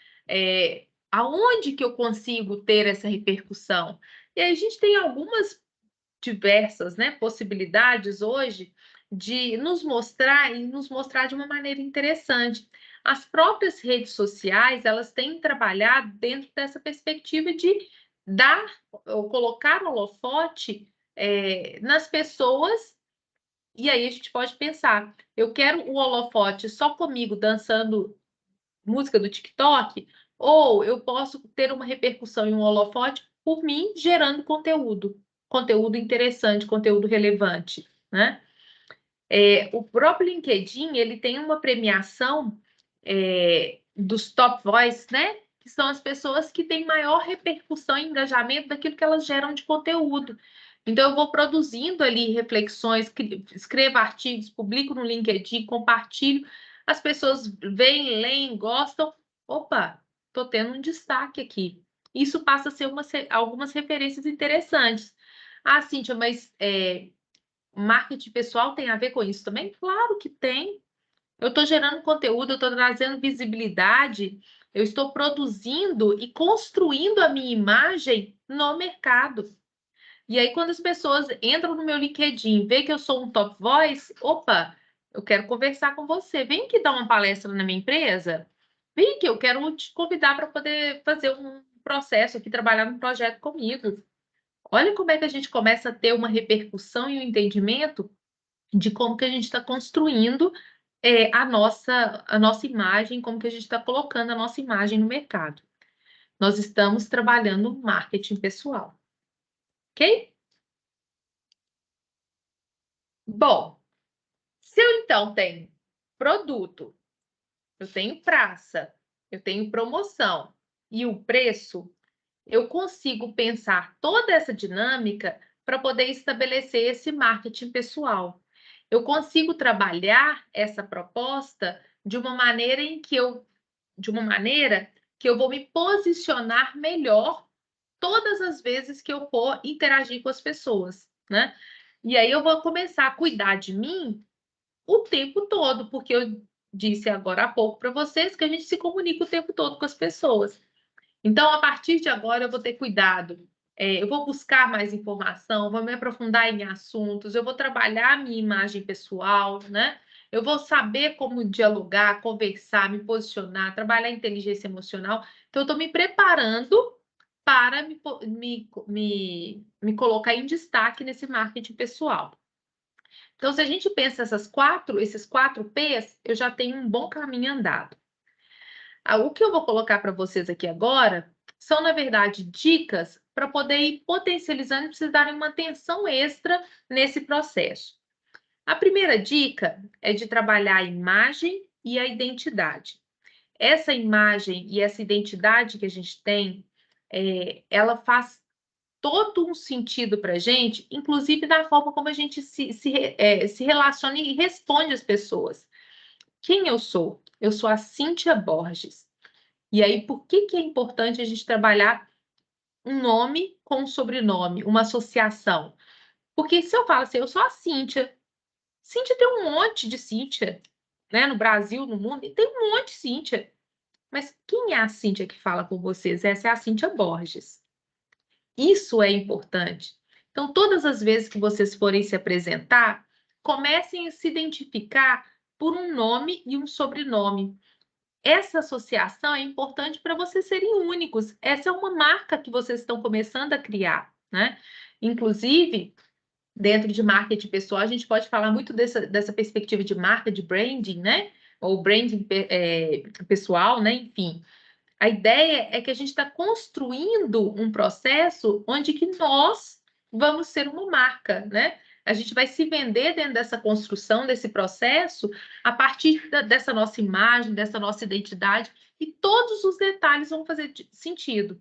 Aonde que eu consigo ter essa repercussão? E aí a gente tem algumas diversas, né, possibilidades hoje de nos mostrar e nos mostrar de uma maneira interessante. As próprias redes sociais, elas têm trabalhado dentro dessa perspectiva de dar ou colocar holofote nas pessoas. E aí a gente pode pensar, eu quero o holofote só comigo dançando música do TikTok, ou eu posso ter uma repercussão em um holofote por mim gerando conteúdo interessante, conteúdo relevante, né? O próprio LinkedIn, ele tem uma premiação dos top voice, né? Que são as pessoas que têm maior repercussão e engajamento daquilo que elas geram de conteúdo. Então, eu vou produzindo ali reflexões, escrevo artigos, publico no LinkedIn, compartilho. As pessoas veem, leem, gostam. Opa, estou tendo um destaque aqui. Isso passa a ser algumas referências interessantes. Ah, Cíntia, mas marketing pessoal tem a ver com isso também? Claro que tem. Eu estou gerando conteúdo, eu estou trazendo visibilidade, eu estou produzindo e construindo a minha imagem no mercado. E aí, quando as pessoas entram no meu LinkedIn, vê que eu sou um top voice, opa, eu quero conversar com você. Vem aqui dar uma palestra na minha empresa. Vem aqui, eu quero te convidar para poder fazer um processo aqui, trabalhar num projeto comigo. Olha como é que a gente começa a ter uma repercussão e um entendimento de como que a gente está construindo a nossa imagem, como que a gente está colocando a nossa imagem no mercado. Nós estamos trabalhando marketing pessoal, ok? Bom, se eu então tenho produto, eu tenho praça, eu tenho promoção e o preço, eu consigo pensar toda essa dinâmica para poder estabelecer esse marketing pessoal. Eu consigo trabalhar essa proposta de uma maneira que eu vou me posicionar melhor todas as vezes que eu for interagir com as pessoas, né? E aí eu vou começar a cuidar de mim o tempo todo, porque eu disse agora há pouco para vocês que a gente se comunica o tempo todo com as pessoas. Então, a partir de agora, eu vou ter cuidado. Eu vou buscar mais informação, vou me aprofundar em assuntos, eu vou trabalhar a minha imagem pessoal, né? Eu vou saber como dialogar, conversar, me posicionar, trabalhar a inteligência emocional. Então, eu estou me preparando para me colocar em destaque nesse marketing pessoal. Então, se a gente pensa esses 4 P's, eu já tenho um bom caminho andado. O que eu vou colocar para vocês aqui agora são, na verdade, dicas para poder ir potencializando e vocês darem uma atenção extra nesse processo. A primeira dica é de trabalhar a imagem e a identidade. Essa imagem e essa identidade que a gente tem, ela faz todo um sentido para a gente, inclusive da forma como a gente se relaciona e responde às pessoas. Quem eu sou? Eu sou a Cíntia Borges. E aí, por que é importante a gente trabalhar um nome com um sobrenome, uma associação? Porque se eu falo assim, eu sou a Cíntia. Cíntia tem um monte de Cíntia, né? No Brasil, no mundo, e tem um monte de Cíntia. Mas quem é a Cíntia que fala com vocês? Essa é a Cíntia Borges. Isso é importante. Então, todas as vezes que vocês forem se apresentar, comecem a se identificar por um nome e um sobrenome. Essa associação é importante para vocês serem únicos. Essa é uma marca que vocês estão começando a criar, né? Inclusive, dentro de marketing pessoal, a gente pode falar muito dessa perspectiva de marca, de branding, né? Ou branding pessoal, né? Enfim, a ideia é que a gente está construindo um processo onde que nós vamos ser uma marca, né? A gente vai se vender dentro dessa construção, desse processo, a partir dessa nossa imagem, dessa nossa identidade, e todos os detalhes vão fazer sentido.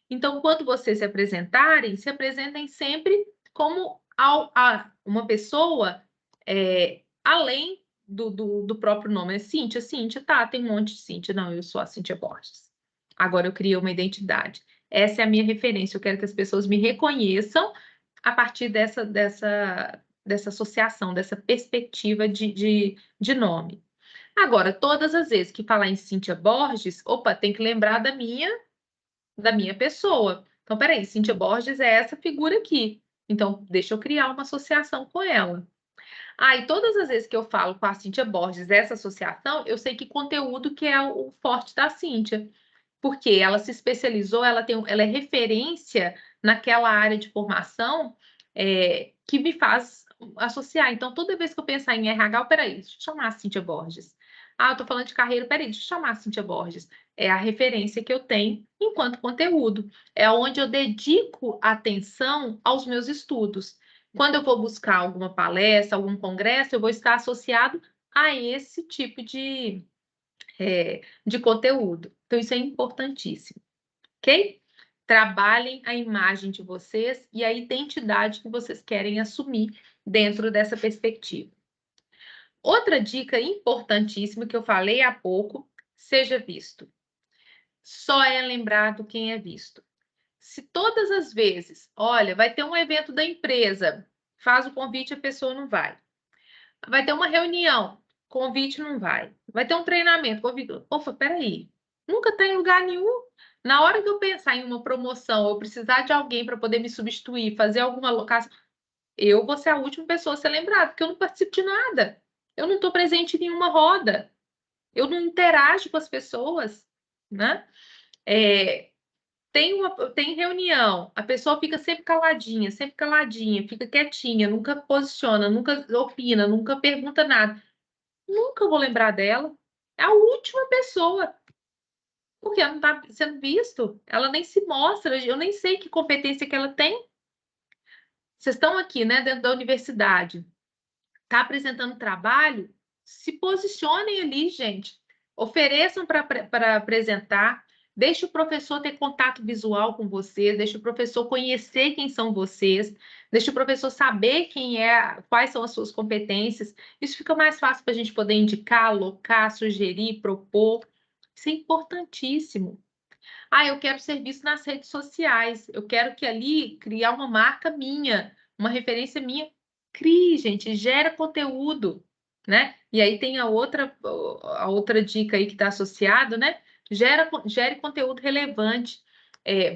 Então, quando vocês se apresentem sempre como uma pessoa além do próprio nome. É Cíntia, tá, tem um monte de Cíntia. Não, eu sou a Cíntia Borges. Agora eu criei uma identidade. Essa é a minha referência. Eu quero que as pessoas me reconheçam a partir dessa associação, dessa perspectiva de nome. Agora, todas as vezes que falar em Cíntia Borges, opa, tem que lembrar da minha pessoa. Então, peraí, Cíntia Borges é essa figura aqui. Então, deixa eu criar uma associação com ela. E todas as vezes que eu falo com a Cíntia Borges, essa associação, eu sei que conteúdo que é o forte da Cíntia. Porque ela se especializou, ela é referência naquela área de formação que me faz associar. Então, toda vez que eu pensar em RH, peraí, deixa eu chamar a Cíntia Borges. Eu estou falando de carreira, peraí, deixa eu chamar a Cíntia Borges. É a referência que eu tenho enquanto conteúdo. É onde eu dedico atenção aos meus estudos. Quando eu vou buscar alguma palestra, algum congresso, eu vou estar associado a esse tipo de conteúdo. Então, isso é importantíssimo, ok? Trabalhem a imagem de vocês e a identidade que vocês querem assumir dentro dessa perspectiva. Outra dica importantíssima que eu falei há pouco, seja visto. Só é lembrado quem é visto. Se todas as vezes, olha, vai ter um evento da empresa, faz o convite, a pessoa não vai. Vai ter uma reunião, convite não vai. Vai ter um treinamento, convite. Opa, peraí. Nunca está em lugar nenhum. Na hora que eu pensar em uma promoção, ou precisar de alguém para poder me substituir, fazer alguma alocação, eu vou ser a última pessoa a ser lembrada, porque eu não participo de nada. Eu não estou presente em nenhuma roda. Eu não interajo com as pessoas, né? tem reunião, a pessoa fica sempre caladinha, fica quietinha, nunca posiciona, nunca opina, nunca pergunta nada. Nunca vou lembrar dela. É a última pessoa. Porque ela não está sendo visto. Ela nem se mostra. Eu nem sei que competência que ela tem. Vocês estão aqui, né, dentro da universidade. Está apresentando trabalho? Se posicionem ali, gente. Ofereçam para apresentar. Deixe o professor ter contato visual com vocês, deixe o professor conhecer quem são vocês, deixe o professor saber quais são as suas competências. Isso fica mais fácil para a gente poder indicar, alocar, sugerir, propor. Isso é importantíssimo. Eu quero ser visto nas redes sociais, eu quero que ali criar uma marca minha, uma referência minha. Crie, gente, gera conteúdo, né? E aí tem a outra dica aí que está associado, né? Gere conteúdo relevante.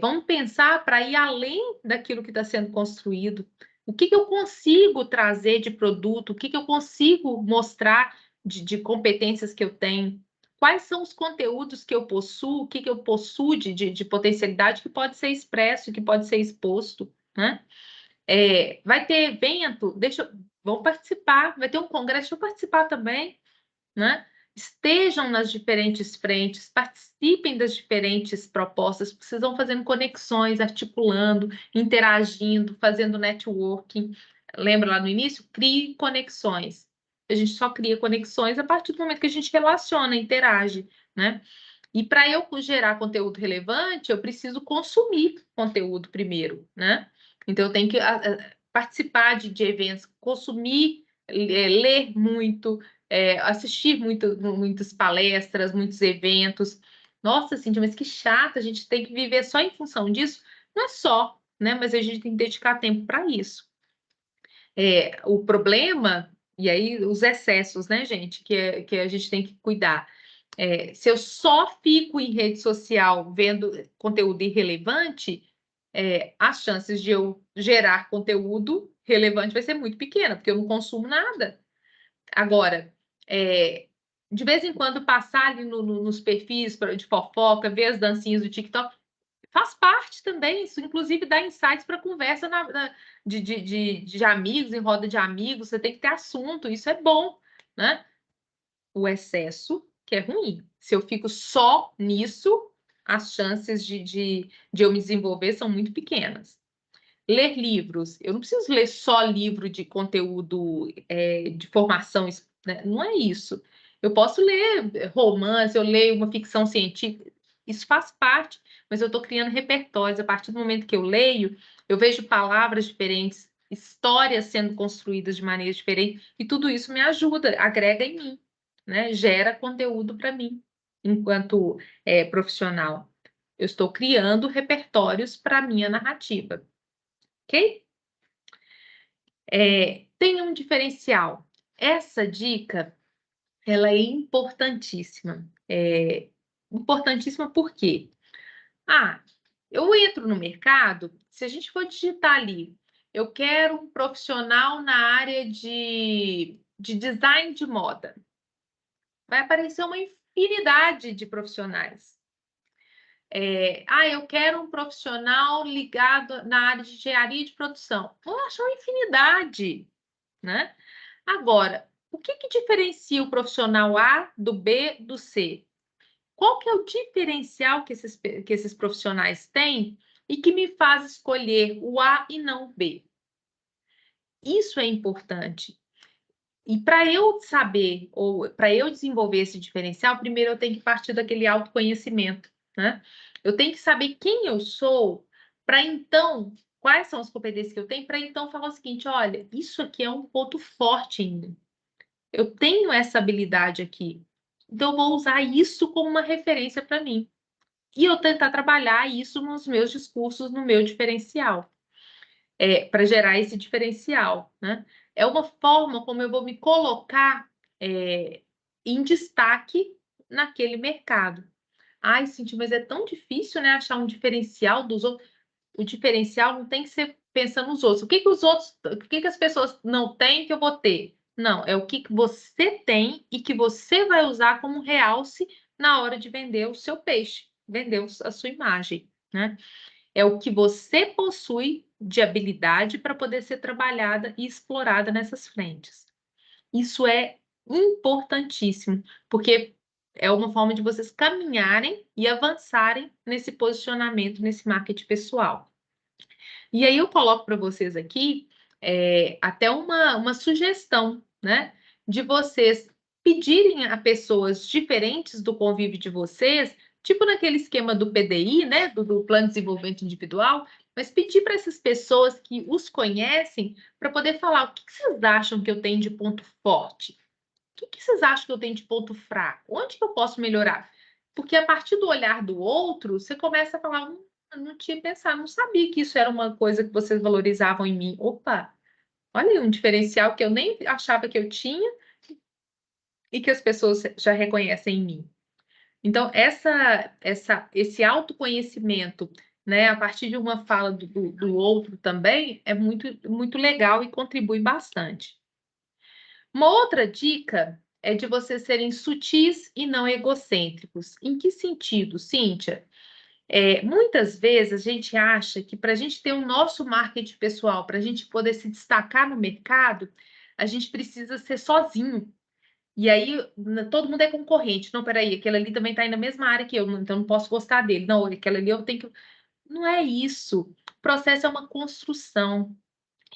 Vamos pensar para ir além daquilo que está sendo construído. O que eu consigo trazer de produto? O que eu consigo mostrar de competências que eu tenho? Quais são os conteúdos que eu possuo? O que eu possuo de potencialidade que pode ser expresso, que pode ser exposto, né? Vai ter evento, vão participar, vai ter um congresso, deixa eu participar também, né? Estejam nas diferentes frentes, participem das diferentes propostas, porque vocês vão fazendo conexões, articulando, interagindo, fazendo networking. Lembra lá no início? Crie conexões. A gente só cria conexões a partir do momento que a gente relaciona, interage, né? E para eu gerar conteúdo relevante, eu preciso consumir conteúdo primeiro, né? Então, eu tenho que participar de eventos, consumir, ler muito, assistir muitas palestras, muitos eventos. Nossa, Cíntia, mas que chato, a gente tem que viver só em função disso? Não é só, né? Mas a gente tem que dedicar tempo para isso. O problema, e aí os excessos, né, gente, que a gente tem que cuidar. Se eu só fico em rede social vendo conteúdo irrelevante, as chances de eu gerar conteúdo relevante vai ser muito pequena, porque eu não consumo nada. Agora, de vez em quando passar ali nos perfis de fofoca, ver as dancinhas do TikTok, faz parte também, isso inclusive dá insights para conversa de amigos, em roda de amigos, você tem que ter assunto, isso é bom, né? O excesso, que é ruim. Se eu fico só nisso, as chances de eu me desenvolver são muito pequenas. Ler livros. Eu não preciso ler só livro de conteúdo de formação, né? Não é isso. Eu posso ler romance, eu leio uma ficção científica, isso faz parte, mas eu estou criando repertórios. A partir do momento que eu leio, eu vejo palavras diferentes, histórias sendo construídas de maneira diferente, e tudo isso me ajuda, agrega em mim, né? Gera conteúdo para mim, enquanto profissional. Eu estou criando repertórios para a minha narrativa. Ok? Tenha um diferencial. Essa dica, ela é importantíssima. Importantíssima por quê? Eu entro no mercado, se a gente for digitar ali, eu quero um profissional na área de design de moda. Vai aparecer uma infinidade de profissionais. Eu quero um profissional ligado na área de engenharia de produção. Vou achar uma infinidade, né? Agora, o que diferencia o profissional A do B do C? Qual que é o diferencial que esses profissionais têm e que me faz escolher o A e não o B? Isso é importante. E para eu saber, ou para eu desenvolver esse diferencial, primeiro eu tenho que partir daquele autoconhecimento, né? Eu tenho que saber quem eu sou, para então, quais são as competências que eu tenho, para então falar o seguinte: olha, isso aqui é um ponto forte em mim. Eu tenho essa habilidade aqui. Então, eu vou usar isso como uma referência para mim. E eu tentar trabalhar isso nos meus discursos, no meu diferencial. Para gerar esse diferencial, né? É uma forma como eu vou me colocar em destaque naquele mercado. Ai, Cintia, mas é tão difícil, né, achar um diferencial dos outros. O diferencial não tem que ser pensando nos outros. O que as pessoas não têm que eu vou ter? Não, é o que você tem e que você vai usar como realce na hora de vender o seu peixe, vender a sua imagem, né? É o que você possui de habilidade para poder ser trabalhada e explorada nessas frentes. Isso é importantíssimo, porque é uma forma de vocês caminharem e avançarem nesse posicionamento, nesse marketing pessoal. E aí eu coloco para vocês aqui até uma sugestão, né? De vocês pedirem a pessoas diferentes do convívio de vocês, tipo naquele esquema do PDI, né? Do Plano de Desenvolvimento Individual, mas pedir para essas pessoas que os conhecem para poder falar o que vocês acham que eu tenho de ponto forte? O que vocês acham que eu tenho de ponto fraco? Onde que eu posso melhorar? Porque a partir do olhar do outro, você começa a falar, eu não tinha pensado, não sabia que isso era uma coisa que vocês valorizavam em mim. Opa, olha aí um diferencial que eu nem achava que eu tinha e que as pessoas já reconhecem em mim. Então, esse autoconhecimento, né, a partir de uma fala do outro também, é muito legal e contribui bastante. Uma outra dica é de vocês serem sutis e não egocêntricos. Em que sentido, Cíntia? Muitas vezes a gente acha que para a gente ter o nosso marketing pessoal, para a gente poder se destacar no mercado, a gente precisa ser sozinho. E aí todo mundo é concorrente. Não, peraí, aquele ali também está aí na mesma área que eu, então não posso gostar dele. Não, aquele ali eu tenho que. Não é isso. O processo é uma construção.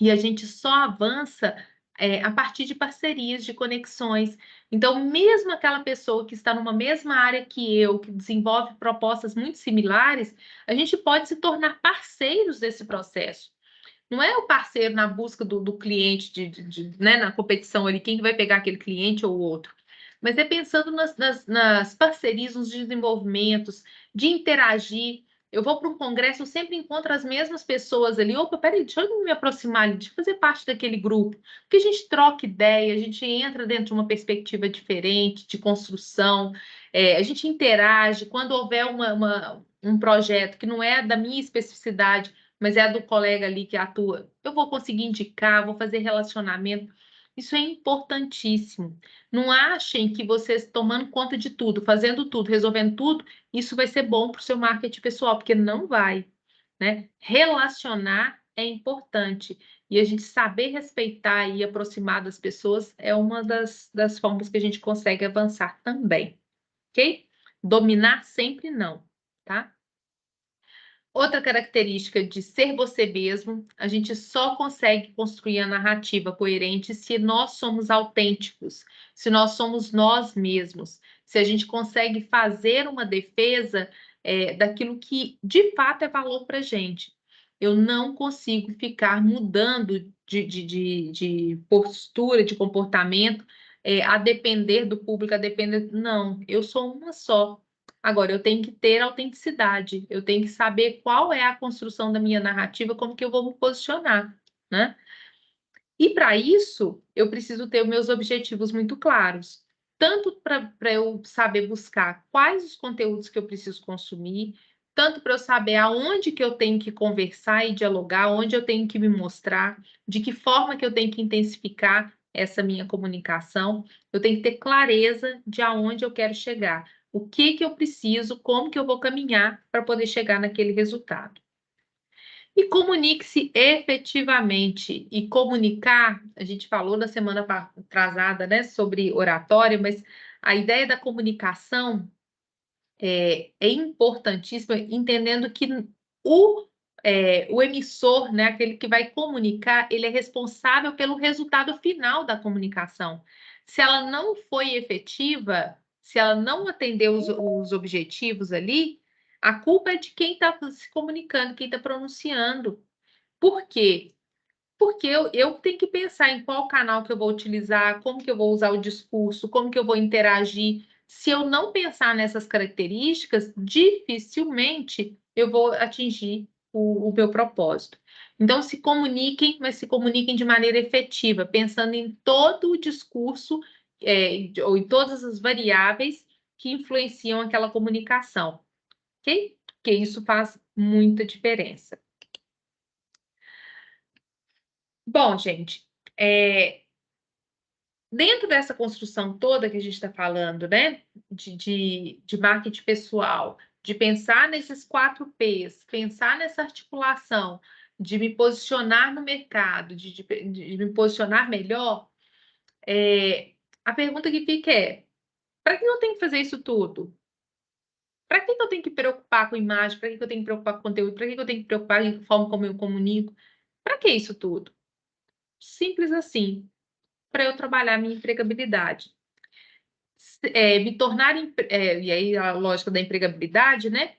E a gente só avança a partir de parcerias, de conexões. Então, mesmo aquela pessoa que está numa mesma área que eu, que desenvolve propostas muito similares, a gente pode se tornar parceiros desse processo. Não é o parceiro na busca do cliente, né, na competição ali, quem vai pegar aquele cliente ou o outro. Mas é pensando nas parcerias, nos desenvolvimentos, de interagir. Eu vou para um congresso, eu sempre encontro as mesmas pessoas ali. Opa, peraí, deixa eu me aproximar ali, deixa eu fazer parte daquele grupo. Porque a gente troca ideia, a gente entra dentro de uma perspectiva diferente, de construção, a gente interage. Quando houver um projeto que não é da minha especificidade, mas é a do colega ali que atua, eu vou conseguir indicar, vou fazer relacionamento. Isso é importantíssimo. Não achem que vocês tomando conta de tudo, fazendo tudo, resolvendo tudo, isso vai ser bom para o seu marketing pessoal, porque não vai, né? Relacionar é importante. E a gente saber respeitar e aproximar das pessoas é uma das formas que a gente consegue avançar também, ok? Dominar sempre não, tá? Outra característica de ser você mesmo, a gente só consegue construir a narrativa coerente se nós somos autênticos, se nós somos nós mesmos, se a gente consegue fazer uma defesa daquilo que de fato é valor para a gente. Eu não consigo ficar mudando de postura, de comportamento, a depender do público, a depender. Não, eu sou uma só. Agora, eu tenho que ter autenticidade, eu tenho que saber qual é a construção da minha narrativa, como que eu vou me posicionar, né? E para isso, eu preciso ter os meus objetivos muito claros, tanto para eu saber buscar quais os conteúdos que eu preciso consumir, tanto para eu saber aonde que eu tenho que conversar e dialogar, onde eu tenho que me mostrar, de que forma que eu tenho que intensificar essa minha comunicação. Eu tenho que ter clareza de aonde eu quero chegar, o que que eu preciso, como que eu vou caminhar para poder chegar naquele resultado. E comunique-se efetivamente. E comunicar, a gente falou na semana atrasada, né, sobre oratória, mas a ideia da comunicação é importantíssima, entendendo que o emissor, né, aquele que vai comunicar, ele é responsável pelo resultado final da comunicação. Se ela não foi efetiva, se ela não atendeu os objetivos ali, a culpa é de quem está se comunicando, quem está pronunciando. Por quê? Porque eu tenho que pensar em qual canal que eu vou utilizar, como que eu vou usar o discurso, como que eu vou interagir. Se eu não pensar nessas características, dificilmente eu vou atingir o meu propósito. Então, se comuniquem, mas se comuniquem de maneira efetiva, pensando em todo o discurso, ou em todas as variáveis que influenciam aquela comunicação, ok? Porque isso faz muita diferença. Bom, gente, dentro dessa construção toda que a gente está falando, né, de marketing pessoal, de pensar nesses 4 P's, pensar nessa articulação, de me posicionar no mercado, de me posicionar melhor, a pergunta que fica é: para que eu tenho que fazer isso tudo? Para que eu tenho que preocupar com imagem? Para que eu tenho que preocupar com conteúdo? Para que eu tenho que preocupar com a forma como eu comunico? Para que isso tudo? Simples assim, para eu trabalhar minha empregabilidade. Me tornar, e aí a lógica da empregabilidade, né?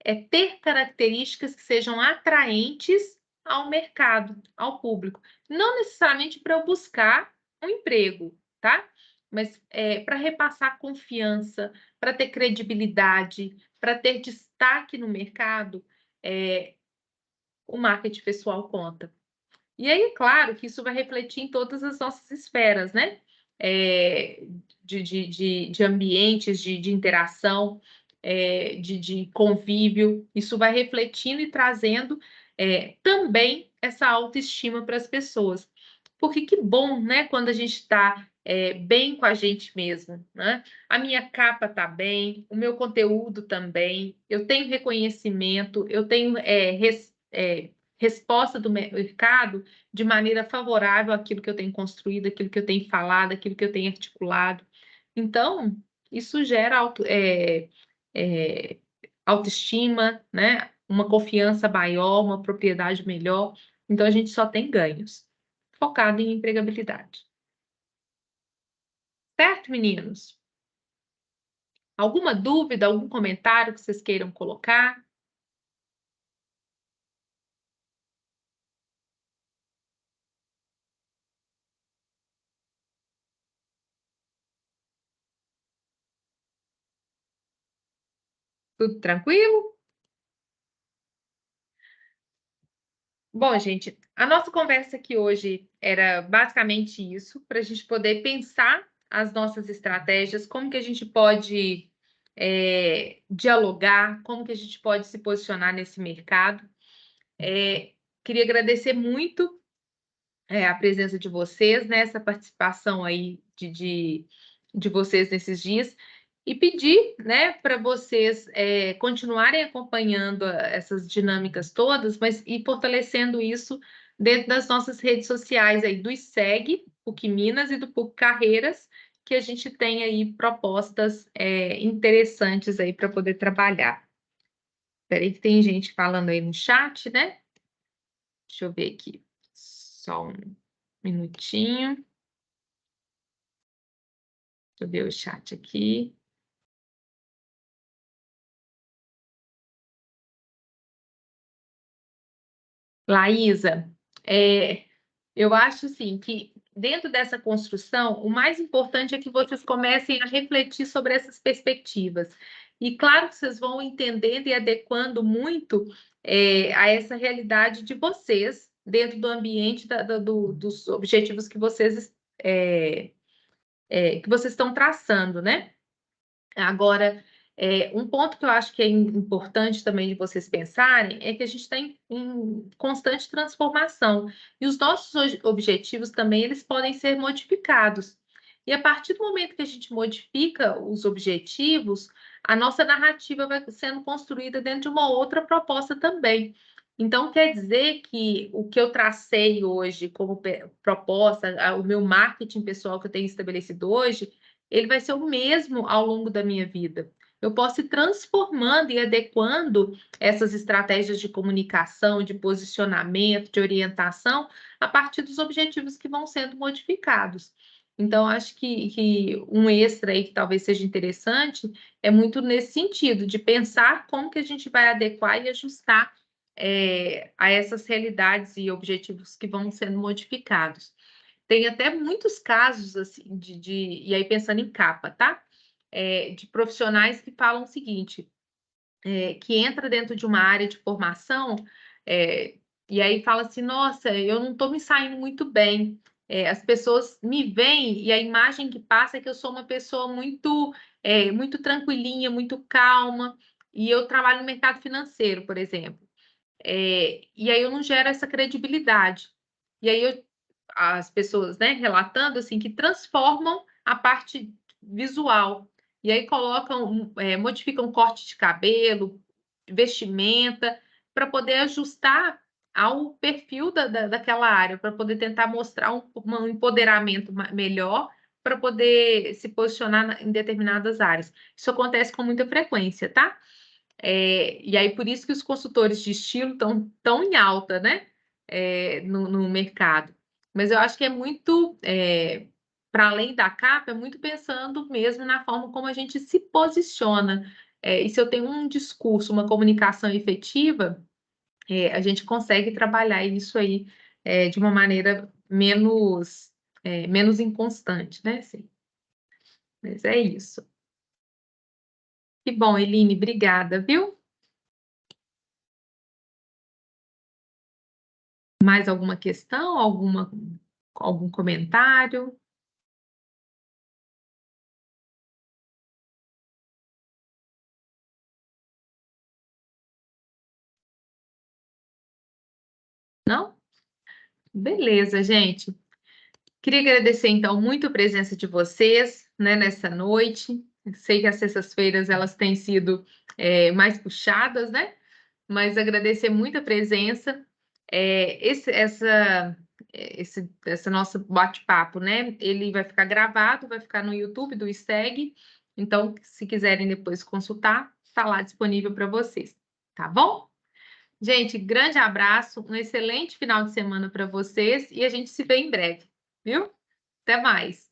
É ter características que sejam atraentes ao mercado, ao público. Não necessariamente para eu buscar um emprego, tá? Mas para repassar confiança, para ter credibilidade, para ter destaque no mercado, o marketing pessoal conta. E aí, claro que isso vai refletir em todas as nossas esferas, né? De ambientes, de interação, de convívio. Isso vai refletindo e trazendo também essa autoestima para as pessoas. Porque que bom, né? Quando a gente está bem com a gente mesmo, né? A minha capa está bem, o meu conteúdo também, eu tenho reconhecimento, eu tenho resposta do mercado de maneira favorável àquilo que eu tenho construído, àquilo que eu tenho falado, àquilo que eu tenho articulado. Então, isso gera autoestima, né? Uma confiança maior, uma propriedade melhor. Então, a gente só tem ganhos, focado em empregabilidade. Certo, meninos? Alguma dúvida, algum comentário que vocês queiram colocar? Tudo tranquilo? Bom, gente, a nossa conversa aqui hoje era basicamente isso, para a gente poder pensar as nossas estratégias, como que a gente pode dialogar, como que a gente pode se posicionar nesse mercado. Queria agradecer muito a presença de vocês, né, essa participação aí de vocês nesses dias, e pedir, né, para vocês continuarem acompanhando essas dinâmicas todas, mas e fortalecendo isso dentro das nossas redes sociais aí, do ISEG, PUC Minas e do PUC Carreiras, que a gente tem aí propostas interessantes aí para poder trabalhar. Espera aí que tem gente falando aí no chat, né? Deixa eu ver aqui. Só um minutinho. Deixa eu ver o chat aqui. Laísa, eu acho assim que dentro dessa construção, o mais importante é que vocês comecem a refletir sobre essas perspectivas. E claro que vocês vão entendendo e adequando muito a essa realidade de vocês, dentro do ambiente dos objetivos que vocês estão traçando, né? Agora, um ponto que eu acho que é importante também de vocês pensarem é que a gente está em constante transformação e os nossos objetivos também eles podem ser modificados. E a partir do momento que a gente modifica os objetivos, a nossa narrativa vai sendo construída dentro de uma outra proposta também. Então, quer dizer que o que eu tracei hoje como proposta, o meu marketing pessoal que eu tenho estabelecido hoje, ele vai ser o mesmo ao longo da minha vida. Eu posso ir transformando e adequando essas estratégias de comunicação, de posicionamento, de orientação, a partir dos objetivos que vão sendo modificados. Então, acho que um extra aí que talvez seja interessante é muito nesse sentido, de pensar como que a gente vai adequar e ajustar a essas realidades e objetivos que vão sendo modificados. Tem até muitos casos, assim, e aí pensando em capa, tá? De profissionais que falam o seguinte, que entra dentro de uma área de formação, e aí fala assim, nossa, eu não estou me saindo muito bem. As pessoas me veem e a imagem que passa é que eu sou uma pessoa muito tranquilinha, muito calma, e eu trabalho no mercado financeiro, por exemplo. E aí eu não gero essa credibilidade. E aí as pessoas, né, relatando assim que transformam a parte visual. e aí colocam, modificam corte de cabelo, vestimenta, para poder ajustar ao perfil daquela área, para poder tentar mostrar um empoderamento melhor, para poder se posicionar em determinadas áreas. Isso acontece com muita frequência, tá? E aí, por isso que os consultores de estilo estão tão em alta, né? No mercado. Mas eu acho que é muito, para além da capa, é muito pensando mesmo na forma como a gente se posiciona. E se eu tenho um discurso, uma comunicação efetiva, a gente consegue trabalhar isso aí de uma maneira menos inconstante, né? Sim. Mas é isso. Que bom, Eline, obrigada, viu? Mais alguma questão? Algum comentário? Não? Beleza, gente. Queria agradecer, então, muito a presença de vocês, né, nessa noite. Sei que as sextas-feiras elas têm sido mais puxadas, né? Mas agradecer muito a presença. Esse nosso bate-papo, né? Ele vai ficar gravado, vai ficar no YouTube do STEG. Então, se quiserem depois consultar, está lá disponível para vocês, tá bom? Gente, grande abraço, um excelente final de semana para vocês e a gente se vê em breve, viu? Até mais!